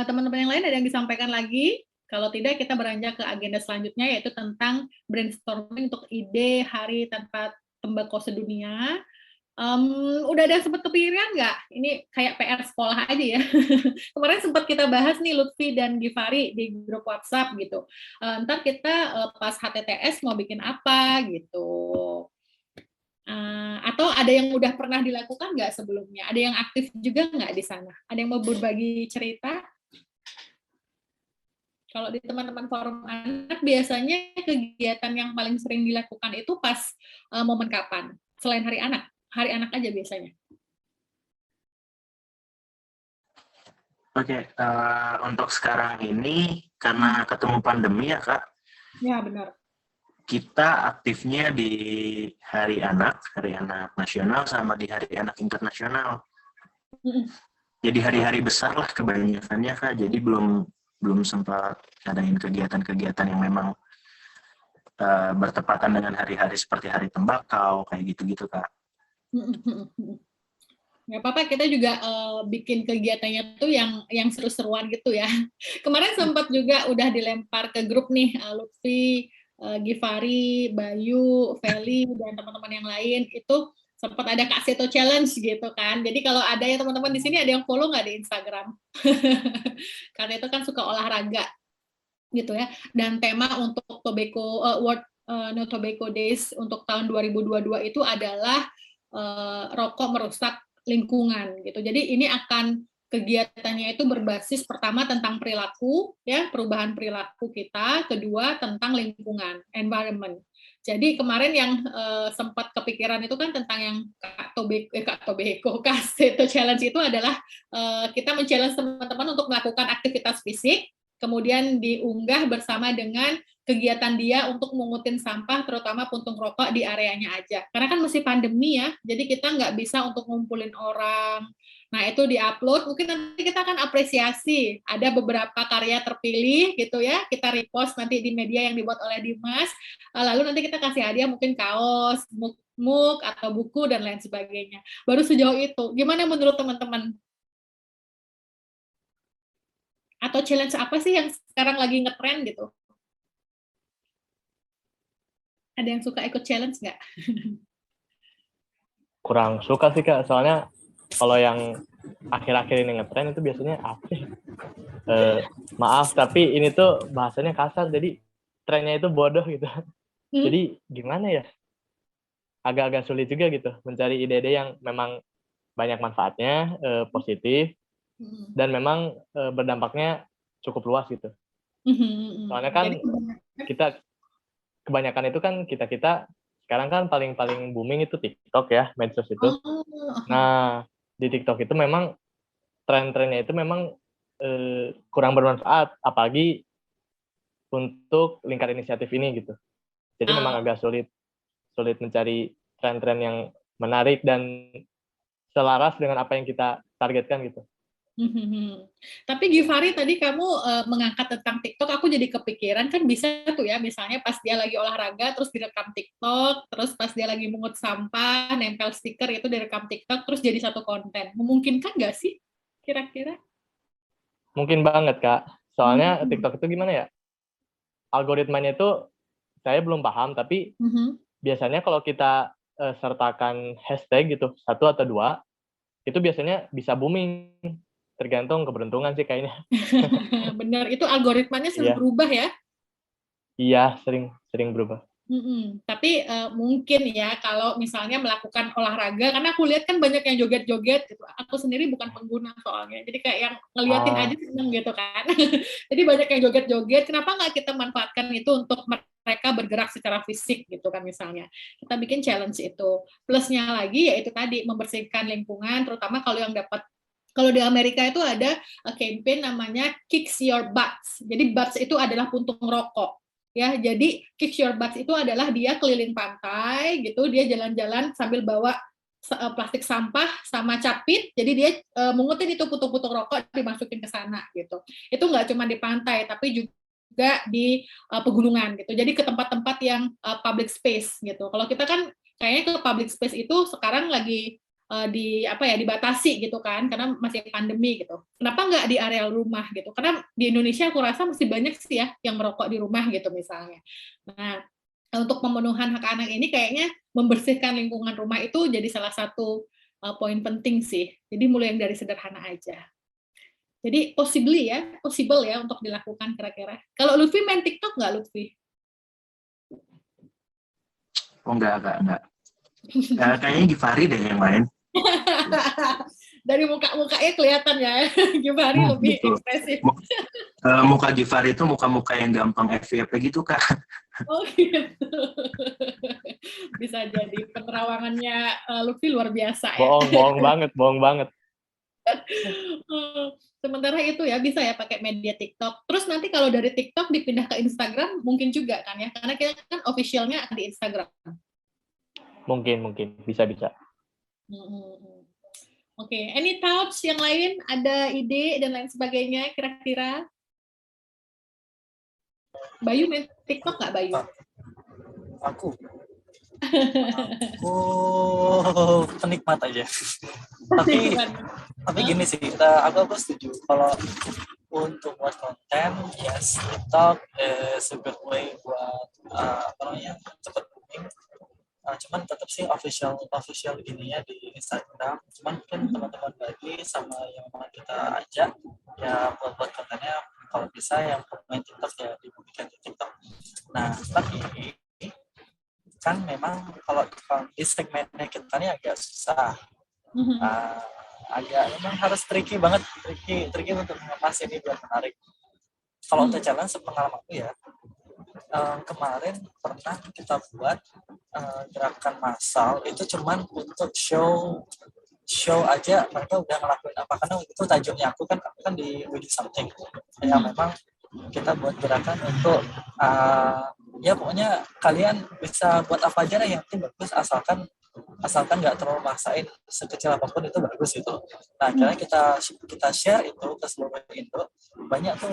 teman-teman yang lain ada yang disampaikan lagi? Kalau tidak, kita beranjak ke agenda selanjutnya, yaitu tentang brainstorming untuk ide Hari Tanpa Tembakau Sedunia. Udah ada sempat kepikiran nggak? Ini kayak PR sekolah aja ya. Kemarin sempat kita bahas nih Lutfi dan Gifari di grup WhatsApp gitu. Ntar kita pas HTTS mau bikin apa gitu. Atau ada yang udah pernah dilakukan nggak sebelumnya? Ada yang aktif juga nggak di sana? Ada yang mau berbagi cerita? Kalau di teman-teman forum anak, biasanya kegiatan yang paling sering dilakukan itu pas momen kapan? Selain hari anak? Hari anak aja biasanya. Oke, untuk sekarang ini karena ketemu pandemi ya Kak. Ya benar. Kita aktifnya di Hari Anak Nasional sama di Hari Anak Internasional. Jadi hari-hari besar lah kebanyakannya Kak. Jadi belum sempat ngadain kegiatan-kegiatan yang memang bertepatan dengan hari-hari seperti Hari Tembakau kayak gitu-gitu Kak. Nggak apa-apa, kita juga bikin kegiatannya tuh yang seru-seruan gitu ya. Kemarin sempat juga udah dilempar ke grup nih, Lutfi, Gifari, Bayu, Feli, dan teman-teman yang lain, itu sempat ada Kak Seto Challenge gitu kan. Jadi kalau ada ya teman-teman di sini, ada yang follow nggak di Instagram? Karena itu kan suka olahraga gitu ya. Dan tema untuk Tobacco World No Tobacco Days untuk tahun 2022 itu adalah rokok merusak lingkungan gitu. Jadi ini akan kegiatannya itu berbasis pertama tentang perilaku, ya, perubahan perilaku kita, kedua tentang lingkungan, environment. Jadi kemarin yang sempat kepikiran itu kan tentang yang Kak Tobeko Kaseto Challenge itu adalah kita men-challenge teman-teman untuk melakukan aktivitas fisik, kemudian diunggah bersama dengan kegiatan dia untuk mengutin sampah, terutama puntung rokok di areanya aja. Karena kan masih pandemi ya, jadi kita nggak bisa untuk ngumpulin orang. Nah, itu di-upload, mungkin nanti kita akan apresiasi. Ada beberapa karya terpilih gitu ya, kita repost nanti di media yang dibuat oleh Dimas, lalu nanti kita kasih hadiah mungkin kaos, mug atau buku, dan lain sebagainya. Baru sejauh itu. Gimana menurut teman-teman? Atau challenge apa sih yang sekarang lagi ngetrend gitu? Ada yang suka ikut challenge nggak? Kurang suka sih Kak, soalnya kalau yang akhir-akhir ini ngetren itu biasanya apa sih? Maaf, tapi ini tuh bahasanya kasar, jadi trennya itu bodoh gitu. Jadi gimana ya? Agak-agak sulit juga gitu, mencari ide-ide yang memang banyak manfaatnya, positif, dan memang berdampaknya cukup luas gitu. Soalnya kan kita kebanyakan itu kan kita sekarang kan paling booming itu TikTok ya, medsos itu. Nah, di TikTok itu memang tren-trennya itu memang kurang bermanfaat, apalagi untuk lingkar inisiatif ini gitu. Jadi memang agak sulit mencari tren-tren yang menarik dan selaras dengan apa yang kita targetkan gitu. Tapi Givari tadi kamu mengangkat tentang TikTok, aku jadi kepikiran kan bisa tuh ya, misalnya pas dia lagi olahraga terus direkam TikTok, terus pas dia lagi mungut sampah nempel stiker itu direkam TikTok, terus jadi satu konten. Memungkinkan nggak sih kira-kira? Mungkin banget Kak, soalnya TikTok itu gimana ya, algoritmanya itu saya belum paham, tapi biasanya kalau kita sertakan hashtag gitu 1 atau 2, itu biasanya bisa booming. Tergantung keberuntungan sih kayaknya. Benar, itu algoritmanya sering berubah ya? Iya, sering berubah. Tapi mungkin ya kalau misalnya melakukan olahraga, karena aku lihat kan banyak yang joget-joget gitu. Aku sendiri bukan pengguna soalnya, jadi kayak yang ngeliatin aja seneng gitu kan. Jadi banyak yang joget-joget, kenapa nggak kita manfaatkan itu untuk mereka bergerak secara fisik gitu kan misalnya. Kita bikin challenge itu. Plusnya lagi yaitu tadi membersihkan lingkungan, terutama kalau di Amerika itu ada campaign namanya Kicks Your Butts. Jadi butts itu adalah puntung rokok. Ya, jadi Kicks Your Butts itu adalah dia keliling pantai gitu, dia jalan-jalan sambil bawa plastik sampah sama capit. Jadi dia mengutin itu puntung-puntung rokok dimasukin ke sana gitu. Itu nggak cuma di pantai tapi juga di pegunungan gitu. Jadi ke tempat-tempat yang public space gitu. Kalau kita kan kayaknya ke public space itu sekarang lagi dibatasi gitu kan, karena masih pandemi gitu. Kenapa nggak di areal rumah gitu? Karena di Indonesia aku rasa masih banyak sih ya yang merokok di rumah gitu misalnya. Nah, untuk pemenuhan hak anak ini kayaknya membersihkan lingkungan rumah itu jadi salah satu poin penting sih. Jadi mulai yang dari sederhana aja. Jadi possible ya untuk dilakukan kira-kira. Kalau Lutfi main TikTok nggak, Lutfi? Oh enggak. Kayaknya Givari deh yang main. Dari muka-mukanya kelihatan ya, Givari lebih ekspresif. Muka Givari itu muka-muka yang gampang FVP gitu, Kak. Oh gitu. Bisa jadi penerawangannya Lutfi luar biasa ya. Bohong banget. Sementara itu ya bisa ya pakai media TikTok. Terus nanti kalau dari TikTok dipindah ke Instagram mungkin juga kan ya, karena kita kan officialnya akan di Instagram. Mungkin bisa. Oke, any thoughts yang lain? Ada ide dan lain sebagainya kira-kira? Bayu main TikTok nggak, Bayu? Aku penikmat aja. tapi gini sih, aku setuju kalau untuk buat konten, yes, TikTok is a good way buat cepat booming. Cuman tetap sih official ininya di Instagram. Cuman mungkin teman-teman bagi sama yang mau kita ajak ya buat kontennya, kalau bisa yang main TikTok ya dipublikkan di TikTok. Nah, tapi kan memang kalau di segmennya kita ini agak susah. Agak memang harus tricky banget, tricky untuk mengemas ini biar menarik. Kalau untuk challenge sepengalamanku ya, kemarin pernah kita buat gerakan massal itu cuman untuk show aja mereka udah ngelakuin apa, karena itu tajuknya aku kan di We Do Something yang memang kita buat gerakan untuk ya pokoknya kalian bisa buat apa aja lah yang penting bagus, asalkan nggak terlalu maksain, sekecil apapun itu bagus gitu. Nah akhirnya kita share itu ke seluruh Indo, banyak tuh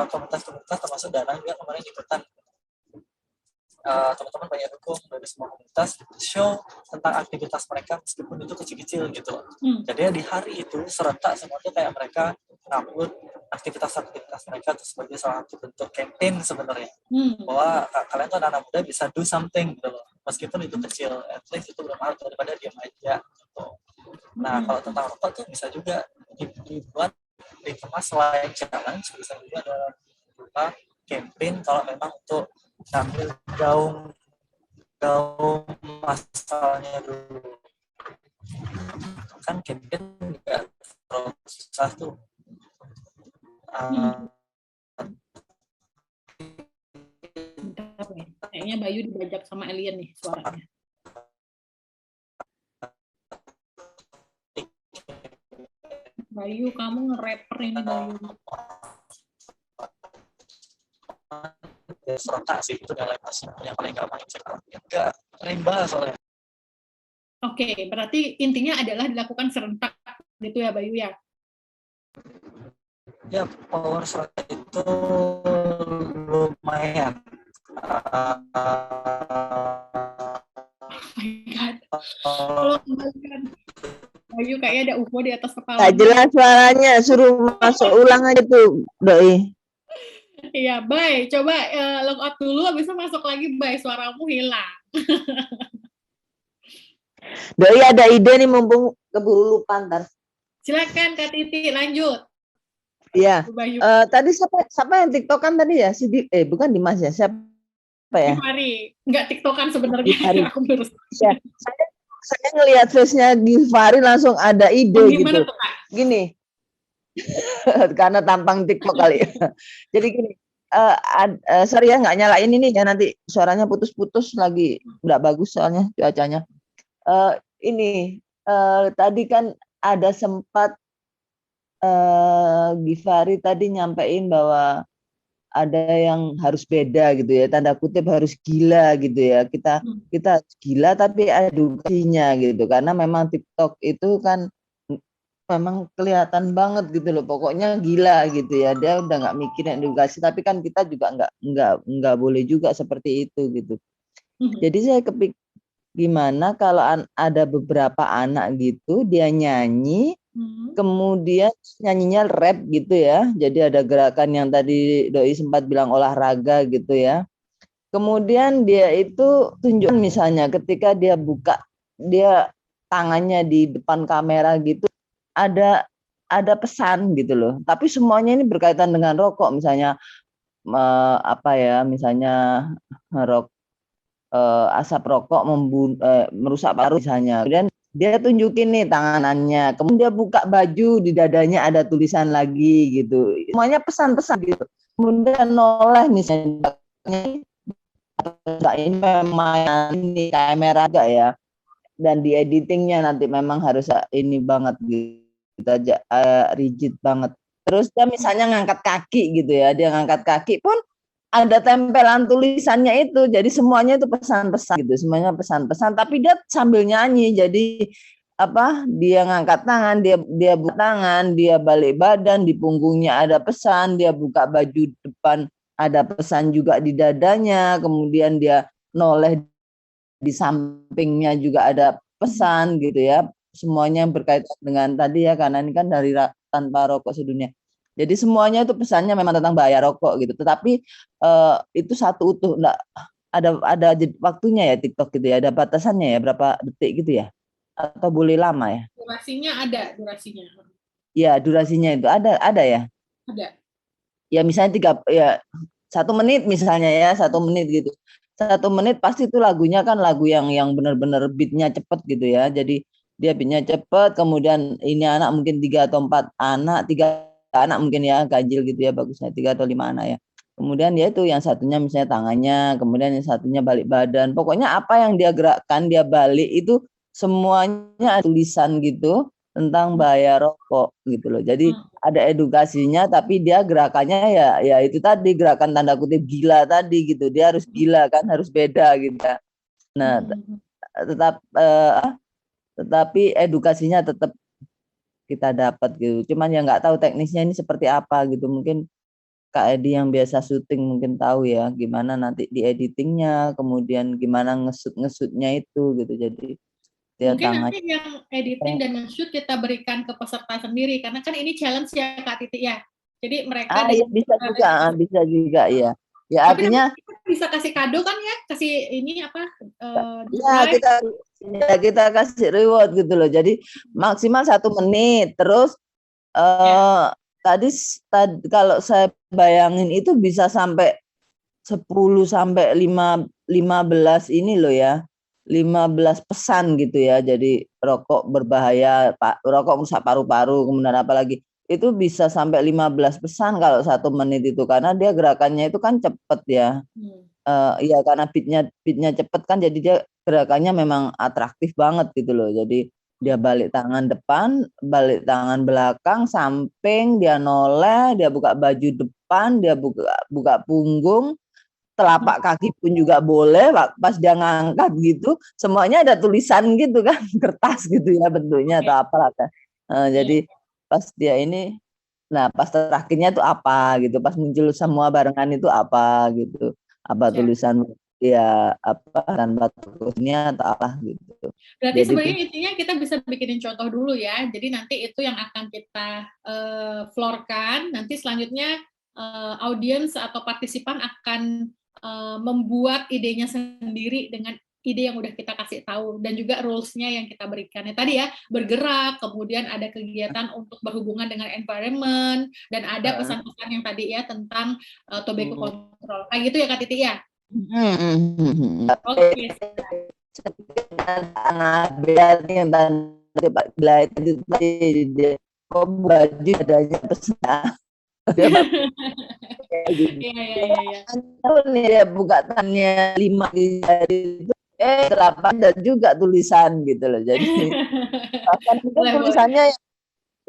komunitas-komunitas termasuk Danang juga kemarin ikutan. Teman-teman banyak dukung dari semua komunitas show tentang aktivitas mereka meskipun itu kecil-kecil gitu. Jadi di hari itu serentak semua tuh kayak mereka ngupload aktivitas mereka tuh sebagai salah satu bentuk campaign sebenarnya, bahwa kalian tuh anak muda bisa do something gitu loh, meskipun itu kecil, at least itu bermanfaat daripada diam aja gitu. Nah kalau tentang rokok tuh bisa juga dibuat dikemas selain challenge, bisa juga ada berupa campaign kalau memang untuk ambil gaung masalahnya dulu, kan campaign nggak terlalu susah tuh. Kayaknya Bayu dibajak sama alien nih suaranya. Bayu, kamu nge-rapper ini Bayu. Serentak sih itu yang paling gampang nggak rimba soalnya. Oke, berarti intinya adalah dilakukan serentak gitu ya Bayu ya? Ya, power serentak itu lumayan. Kalau Bayu kayaknya ada UFO di atas kepala. Nggak jelas suaranya, suruh masuk ulang aja tuh, Doi. Iya, Bay. Coba log out dulu, habis itu masuk lagi, Bay. Suaramu hilang. Doi ada ide nih, mumpung keburu lupa ntar. Silakan Kak Titi, lanjut. Iya. Tadi siapa yang TikTokan tadi ya? Bukan Dimas ya? Siapa ya? Gifari. Nggak TikTokan sebenarnya. Aku lurus. Ya, saya ngelihat face-nya Gifari langsung ada ide gitu. Tuh, Kak? Gini. Karena tampang TikTok kali ya. Jadi gini, sorry ya nggak nyalain ini ya, nanti suaranya putus-putus lagi, nggak bagus soalnya cuacanya. Tadi kan ada sempat Gifari tadi nyampein bahwa ada yang harus beda gitu ya, tanda kutip harus gila gitu ya, kita gila tapi ada edukasinya gitu, karena memang TikTok itu kan memang kelihatan banget gitu loh, pokoknya gila gitu ya, dia udah nggak mikirin edukasi, tapi kan kita juga nggak boleh juga seperti itu gitu. Jadi saya kepikir gimana kalau ada beberapa anak gitu dia nyanyi, kemudian nyanyinya rap gitu ya, jadi ada gerakan yang tadi Doi sempat bilang olahraga gitu ya, kemudian dia itu tunjukkan misalnya ketika dia buka dia tangannya di depan kamera gitu, ada pesan gitu loh, tapi semuanya ini berkaitan dengan rokok, misalnya misalnya asap rokok merusak paru misalnya, kemudian dia tunjukin nih tanganannya, kemudian dia buka baju, di dadanya ada tulisan lagi gitu, semuanya pesan-pesan gitu, kemudian noleh misalnya ini memang ini kamera enggak ya, dan di editingnya nanti memang harus ini banget gitu aja, rigid banget. Terus dia misalnya ngangkat kaki gitu ya, dia ngangkat kaki pun ada tempelan tulisannya itu, jadi semuanya itu pesan-pesan gitu, semuanya pesan-pesan, tapi dia sambil nyanyi, jadi dia ngangkat tangan, dia buka tangan, dia balik badan, di punggungnya ada pesan, dia buka baju depan ada pesan juga di dadanya, kemudian dia noleh di sampingnya juga ada pesan gitu ya, semuanya berkaitan dengan tadi ya, karena ini kan dari tanpa rokok sedunia. Jadi semuanya itu pesannya memang tentang bahaya rokok gitu. Tetapi itu satu utuh, enggak ada waktunya ya TikTok gitu ya, ada batasannya ya, berapa detik gitu ya, atau boleh lama ya? Durasinya ada, durasinya. Ya, durasinya itu ada ya? Ada. Ya misalnya 1 menit misalnya ya, 1 menit gitu. 1 menit pasti itu lagunya kan lagu yang benar-benar beatnya cepet gitu ya. Jadi dia beatnya cepet, kemudian ini anak mungkin 3 atau 4 anak, 3 anak mungkin ya, ganjil gitu ya bagusnya, 3 atau 5 anak ya. Kemudian dia itu yang satunya misalnya tangannya, kemudian yang satunya balik badan. Pokoknya apa yang dia gerakkan, dia balik itu semuanya ada tulisan gitu tentang bahaya rokok gitu loh. Jadi ada edukasinya, tapi dia gerakannya ya itu tadi, gerakan tanda kutip gila tadi gitu. Dia harus gila kan, harus beda gitu. Nah, tetapi edukasinya tetap kita dapat gitu. Cuman ya nggak tahu teknisnya ini seperti apa gitu. Mungkin Kak Edi yang biasa syuting mungkin tahu ya gimana nanti di editingnya, kemudian gimana ngesutnya itu gitu. Jadi dia mungkin tangan. nanti yang editing dan nge-shoot kita berikan ke peserta sendiri, karena kan ini challenge ya Kak Titi ya. Jadi mereka ya bisa juga ya. Ya tapi artinya kita bisa kasih kado kan ya, kasih ini apa? Kita kasih reward gitu loh. Jadi maksimal 1 menit. Terus tadi kalau saya bayangin itu bisa sampai 10 sampai 15 ini loh ya. 15 pesan gitu ya. Jadi rokok berbahaya, rokok merusak paru-paru, kemudian apalagi itu bisa sampai 15 pesan kalau 1 menit itu, karena dia gerakannya itu kan cepet ya. Ya karena beatnya cepet kan, jadi dia gerakannya memang atraktif banget gitu loh. Jadi dia balik tangan depan, balik tangan belakang, samping, dia noleh, dia buka baju depan, dia buka punggung, telapak kaki pun juga boleh. Pas dia ngangkat gitu, semuanya ada tulisan gitu kan, kertas gitu ya bentuknya atau apalah kan. Jadi pas dia ini, nah pas terakhirnya itu apa gitu, pas muncul semua barengan itu apa gitu, apa tulisan ya apa dan batuknya atau apa gitu. Berarti sebenarnya intinya kita bisa bikinin contoh dulu ya. Jadi nanti itu yang akan kita floorkan. Nanti selanjutnya audiens atau partisipan akan membuat idenya sendiri dengan ide yang udah kita kasih tahu, dan juga rules-nya yang kita berikan. Ya, tadi ya, bergerak, kemudian ada kegiatan untuk berhubungan dengan environment, dan ada pesan-pesan yang tadi ya tentang tobacco control. Kayak gitu ya Kak Titi ya? Oke. Baju adanya pesan. Nih ya buka tangannya 5 jari itu 8 dan juga tulisan gitu loh. Jadi bahkan tulisannya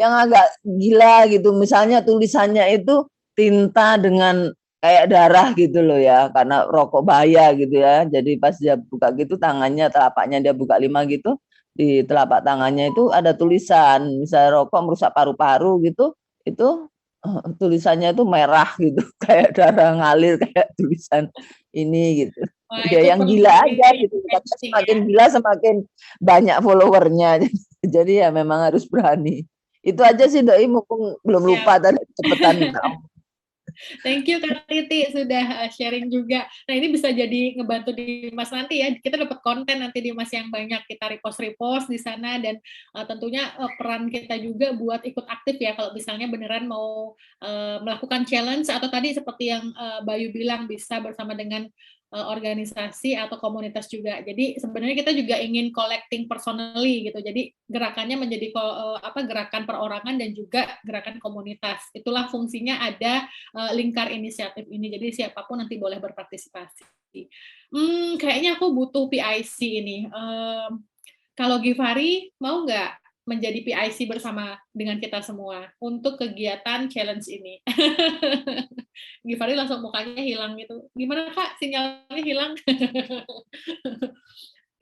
yang agak gila gitu, misalnya tulisannya itu tinta dengan kayak darah gitu loh ya, karena rokok bahaya gitu ya. Jadi pas dia buka gitu tangannya, telapaknya dia buka 5 gitu, di telapak tangannya itu ada tulisan, misalnya rokok merusak paru-paru gitu, itu tulisannya itu merah gitu, kayak darah ngalir, kayak tulisan ini gitu. Ya yang gila aja gitu, semakin gila semakin banyak followernya. Jadi ya memang harus berani. Itu aja sih Doi, mumpung belum lupa tadi cepetan. Thank you Kak Titi sudah sharing juga. Nah ini bisa jadi ngebantu di Mas nanti ya. Kita dapat konten nanti di Mas yang banyak, kita repost di sana, dan tentunya peran kita juga buat ikut aktif ya kalau misalnya beneran mau melakukan challenge, atau tadi seperti yang Bayu bilang bisa bersama dengan organisasi atau komunitas juga. Jadi sebenarnya kita juga ingin collecting personally gitu. Jadi gerakannya menjadi gerakan perorangan dan juga gerakan komunitas. Itulah fungsinya ada lingkar inisiatif ini. Jadi siapapun nanti boleh berpartisipasi. Kayaknya aku butuh PIC ini. Kalau Givari mau nggak menjadi PIC bersama dengan kita semua untuk kegiatan challenge ini? Givari langsung mukanya hilang gitu. Gimana Kak, sinyalnya hilang?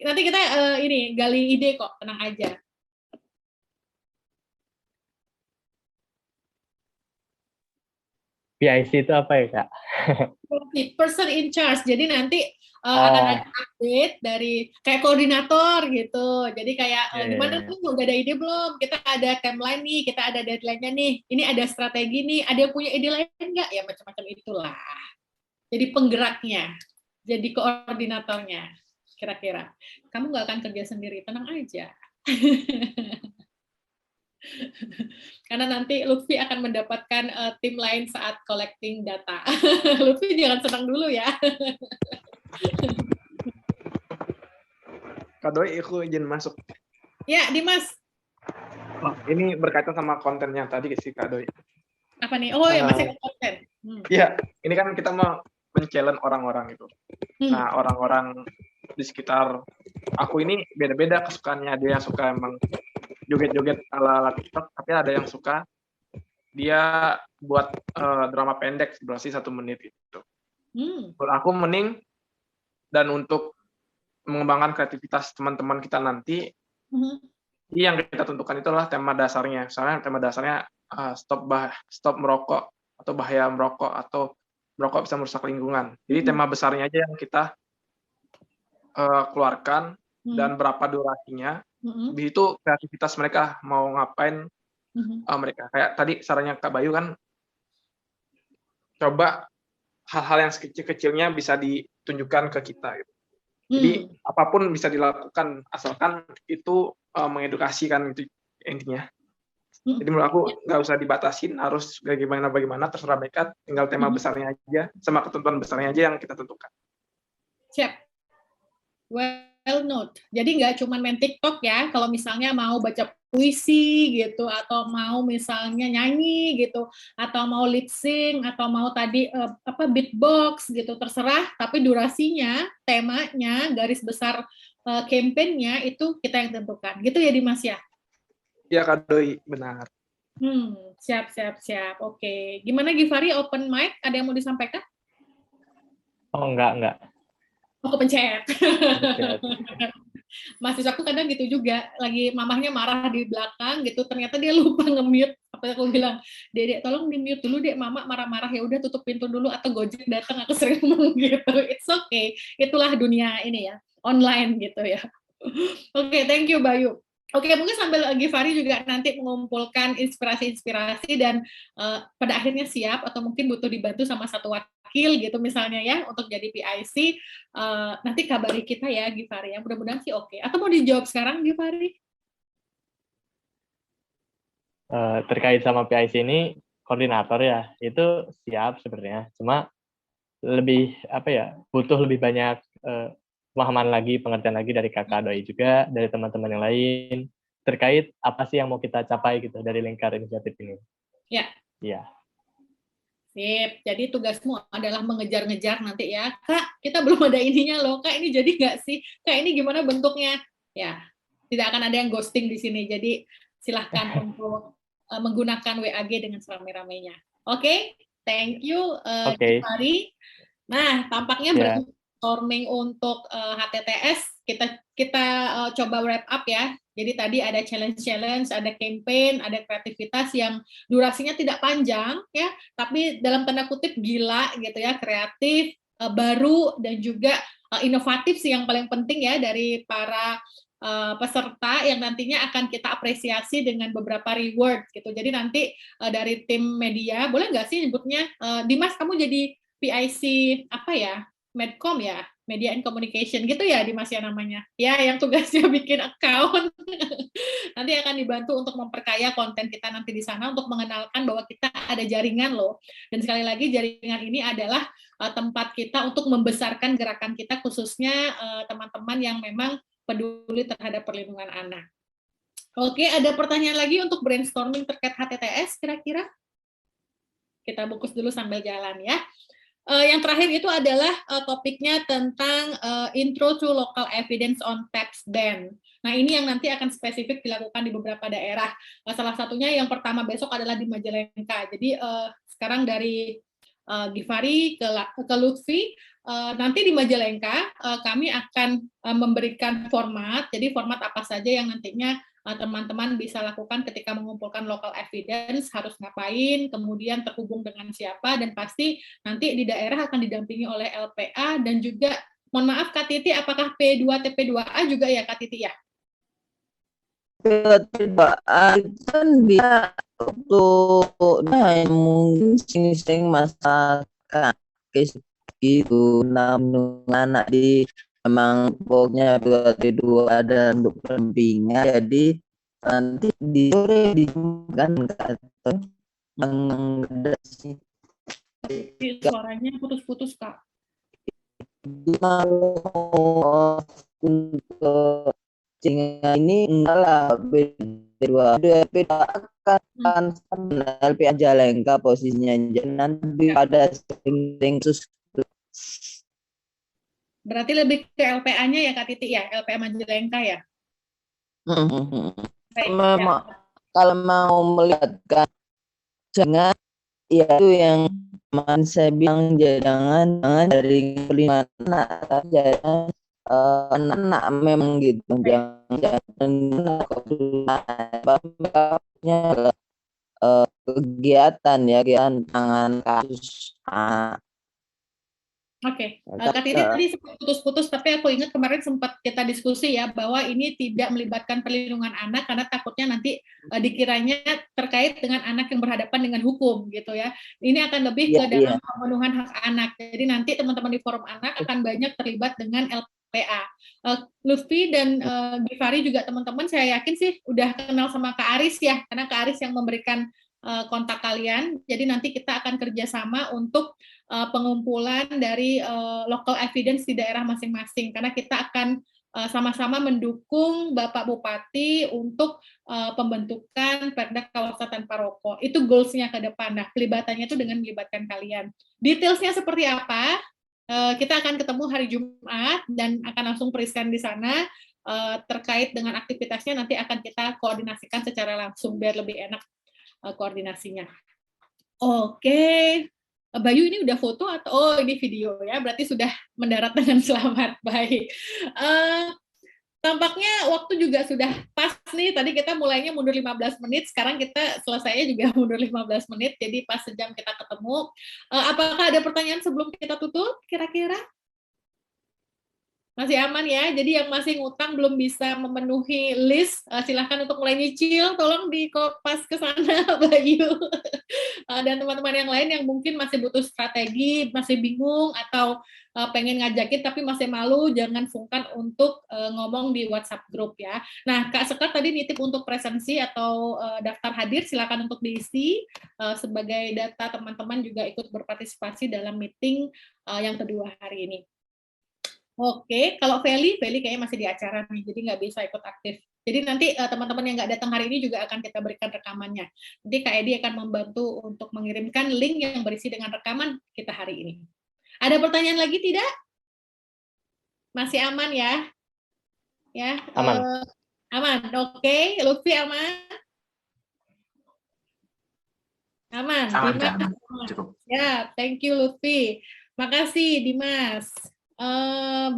Nanti kita ini gali ide kok, tenang aja. PIC itu apa ya Kak? Person in charge. Jadi nanti akan ada update dari kayak koordinator gitu. Jadi kayak gimana tuh, udah ada ide belum? Kita ada timeline nih, kita ada deadline-nya nih. Ini ada strategi nih. Ada yang punya ide lain nggak? Ya macam-macam itulah. Jadi penggeraknya, jadi koordinatornya. Kira-kira kamu nggak akan kerja sendiri, tenang aja. Karena nanti Lutfi akan mendapatkan tim lain saat collecting data. Lutfi jangan senang dulu ya. Kak Doi, aku izin masuk. Ya, Dimas. Oh, ini berkaitan sama kontennya tadi sih Kak Doi. Apa nih? Oh ya, masih konten. Iya, ini kan kita mau men-challenge orang-orang itu. Nah, orang-orang di sekitar aku ini beda-beda kesukaannya. Ada yang suka emang joget-joget ala-ala TikTok, tapi ada yang suka dia buat drama pendek durasi 1 menit itu. Menurut aku mending, dan untuk mengembangkan kreativitas teman-teman kita nanti, yang kita tentukan itu adalah tema dasarnya. Misalnya tema dasarnya stop merokok, atau bahaya merokok, atau merokok bisa merusak lingkungan. Jadi tema besarnya aja yang kita keluarkan, dan berapa durasinya. Habis itu kreativitas mereka mau ngapain mereka. Kayak tadi sarannya Kak Bayu kan, coba hal-hal yang sekecil-kecilnya bisa ditunjukkan ke kita. Gitu. Jadi apapun bisa dilakukan, asalkan itu mengedukasi kan, itu intinya. Jadi menurut aku nggak usah dibatasin, harus bagaimana, terserah mereka, tinggal tema besarnya aja, sama ketentuan besarnya aja yang kita tentukan. Siap. Well note. Jadi nggak cuma main TikTok ya, kalau misalnya mau baca puisi gitu, atau mau misalnya nyanyi gitu, atau mau lip sync, atau mau tadi beatbox gitu, terserah, tapi durasinya, temanya, garis besar campaign-nya itu kita yang tentukan. Gitu ya Dimas ya? Iya Kak Doi, benar. Siap. Oke. Gimana Givari, open mic? Ada yang mau disampaikan? Oh, enggak. Oh, kepencet. Mahasiswaku kadang gitu juga, lagi mamahnya marah di belakang gitu, ternyata dia lupa nge-mute. Apa aku bilang, Dedek tolong di-mute dulu Dek, mama marah-marah, ya udah tutup pintu dulu, atau Gojek datang, aku sering ngomong gitu. It's okay. Itulah dunia ini ya, online gitu ya. Oke, thank you Bayu. Oke, mungkin sambil Givari juga nanti mengumpulkan inspirasi-inspirasi dan pada akhirnya siap atau mungkin butuh dibantu sama satu wakil gitu misalnya ya untuk jadi PIC, nanti kabari kita ya Givari ya, mudah-mudahan sih oke. Atau mau dijawab sekarang Givari? Terkait sama PIC ini, koordinator ya, itu siap sebenarnya, cuma lebih butuh lebih banyak pemahaman lagi, pengertian lagi dari Kakak Doi juga, dari teman-teman yang lain, terkait apa sih yang mau kita capai gitu dari lingkar inisiatif ini. Ya. Iya. Sip, jadi tugasmu adalah mengejar-ngejar nanti ya, Kak, kita belum ada ininya loh, Kak, ini jadi nggak sih? Kak, ini gimana bentuknya? Ya, tidak akan ada yang ghosting di sini, jadi silahkan untuk menggunakan WAG dengan serame-ramenya. Oke, thank you, Givari. Nah, tampaknya brainstorming untuk HTTS kita coba wrap up ya. Jadi tadi ada challenge, ada campaign, ada kreativitas yang durasinya tidak panjang ya, tapi dalam tanda kutip gila gitu ya, kreatif, baru dan juga inovatif sih yang paling penting ya dari para peserta yang nantinya akan kita apresiasi dengan beberapa reward gitu. Jadi nanti dari tim media, boleh nggak sih nyebutnya, Dimas kamu jadi PIC apa ya, Medcom ya, Media and Communication gitu ya Dimas ya namanya, ya yang tugasnya bikin account. Nanti akan dibantu untuk memperkaya konten kita nanti di sana untuk mengenalkan bahwa kita ada jaringan loh. Dan sekali lagi jaringan ini adalah tempat kita untuk membesarkan gerakan kita, khususnya teman-teman yang memang peduli terhadap perlindungan anak. Oke, ada pertanyaan lagi untuk brainstorming terkait HTTS kira-kira? Kita bungkus dulu sambil jalan ya. Yang terakhir itu adalah topiknya tentang intro to local evidence on tax ban. Nah, ini yang nanti akan spesifik dilakukan di beberapa daerah. Salah satunya yang pertama besok adalah di Majalengka. Jadi sekarang dari Givari ke Lutfi, nanti di Majalengka kami akan memberikan format. Jadi format apa saja yang nantinya teman-teman bisa lakukan ketika mengumpulkan local evidence, harus ngapain, kemudian terhubung dengan siapa, dan pasti nanti di daerah akan didampingi oleh LPA, dan juga, mohon maaf Kak Titi, apakah P2 TP2A juga ya Kak Titi ya? P2A kan dia untuk mungkin sing masyarakat itu anak di memang pokoknya P2 ada untuk pendampingan, jadi nanti di sore kan atau suaranya putus-putus Kak. Mau untuk ini enggak lah, beda akan LP Majalengka posisinya, nanti pada sering khusus. Berarti lebih ke LPA-nya ya Kak Titi ya, LPA Majalengka ya. Memang kalau mau melihatkan jangan ya itu yang saya bilang, jangan dari kelima anak, jangan anak memang gitu, jangan kegiatan ya, kegiatan tangan kasus. Oke, Kak Titi tadi sempat putus-putus, tapi aku ingat kemarin sempat kita diskusi ya, bahwa ini tidak melibatkan perlindungan anak, karena takutnya nanti dikiranya terkait dengan anak yang berhadapan dengan hukum gitu ya. Ini akan lebih ke dalam pemenuhan hak anak. Jadi nanti teman-teman di forum anak akan banyak terlibat dengan LPA. Lutfi dan Givari juga teman-teman, saya yakin sih udah kenal sama Kak Aris ya, karena Kak Aris yang memberikan kontak kalian. Jadi nanti kita akan kerjasama untuk pengumpulan dari local evidence di daerah masing-masing, karena kita akan sama-sama mendukung Bapak Bupati untuk pembentukan Perda Kawasan Tanpa Rokok. Itu goals-nya ke depan. Nah, pelibatannya itu dengan melibatkan kalian. Detailsnya seperti apa? Kita akan ketemu hari Jumat dan akan langsung present di sana. Terkait dengan aktivitasnya nanti akan kita koordinasikan secara langsung biar lebih enak koordinasinya. Oke. Bayu ini udah foto atau ini video ya? Berarti sudah mendarat dengan selamat. Baik. Tampaknya waktu juga sudah pas nih. Tadi kita mulainya mundur 15 menit, sekarang kita selesainya juga mundur 15 menit, jadi pas sejam kita ketemu. Apakah ada pertanyaan sebelum kita tutup kira-kira? Masih aman ya, jadi yang masih ngutang belum bisa memenuhi list, silahkan untuk mulai nyicil, tolong di kopas ke sana Bayu. Dan teman-teman yang lain yang mungkin masih butuh strategi, masih bingung, atau pengen ngajakin tapi masih malu, jangan sungkan untuk ngomong di WhatsApp grup ya. Nah, Kak Sekar tadi nitip untuk presensi atau daftar hadir, silakan untuk diisi sebagai data teman-teman juga ikut berpartisipasi dalam meeting yang kedua hari ini. Oke, kalau Feli kayaknya masih di acara nih, jadi nggak bisa ikut aktif. Jadi nanti teman-teman yang nggak datang hari ini juga akan kita berikan rekamannya. Nanti Kak Edi akan membantu untuk mengirimkan link yang berisi dengan rekaman kita hari ini. Ada pertanyaan lagi tidak? Masih aman ya? Ya. Aman. Aman. Oke, Lutfi aman? Aman. Aman. Cukup. Ya, thank you Lutfi. Makasih Dimas.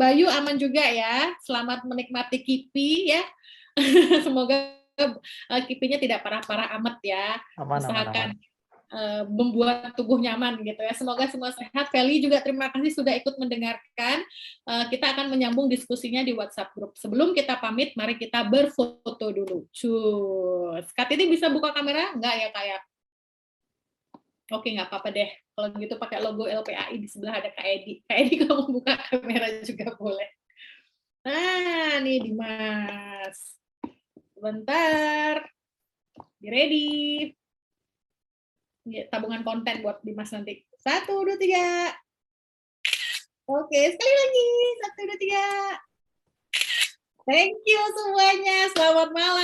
Bayu aman juga ya, selamat menikmati kipi ya. Semoga kipinya tidak parah-parah amat ya. Usahakan membuat tubuh nyaman gitu ya. Semoga semua sehat. Feli juga terima kasih sudah ikut mendengarkan. Kita akan menyambung diskusinya di WhatsApp grup. Sebelum kita pamit, mari kita berfoto dulu. Cus. Kak ini bisa buka kamera? Enggak ya kayak? Oke, nggak apa-apa deh. Kalau gitu pakai logo LPAI di sebelah ada Kak Edi. Kak Edi kalau mau buka kamera juga boleh. Nah, nih Dimas. Sebentar. Be ready. Ya, tabungan konten buat Dimas nanti. 1, 2, 3. Oke, sekali lagi. 1, 2, 3. Thank you semuanya. Selamat malam.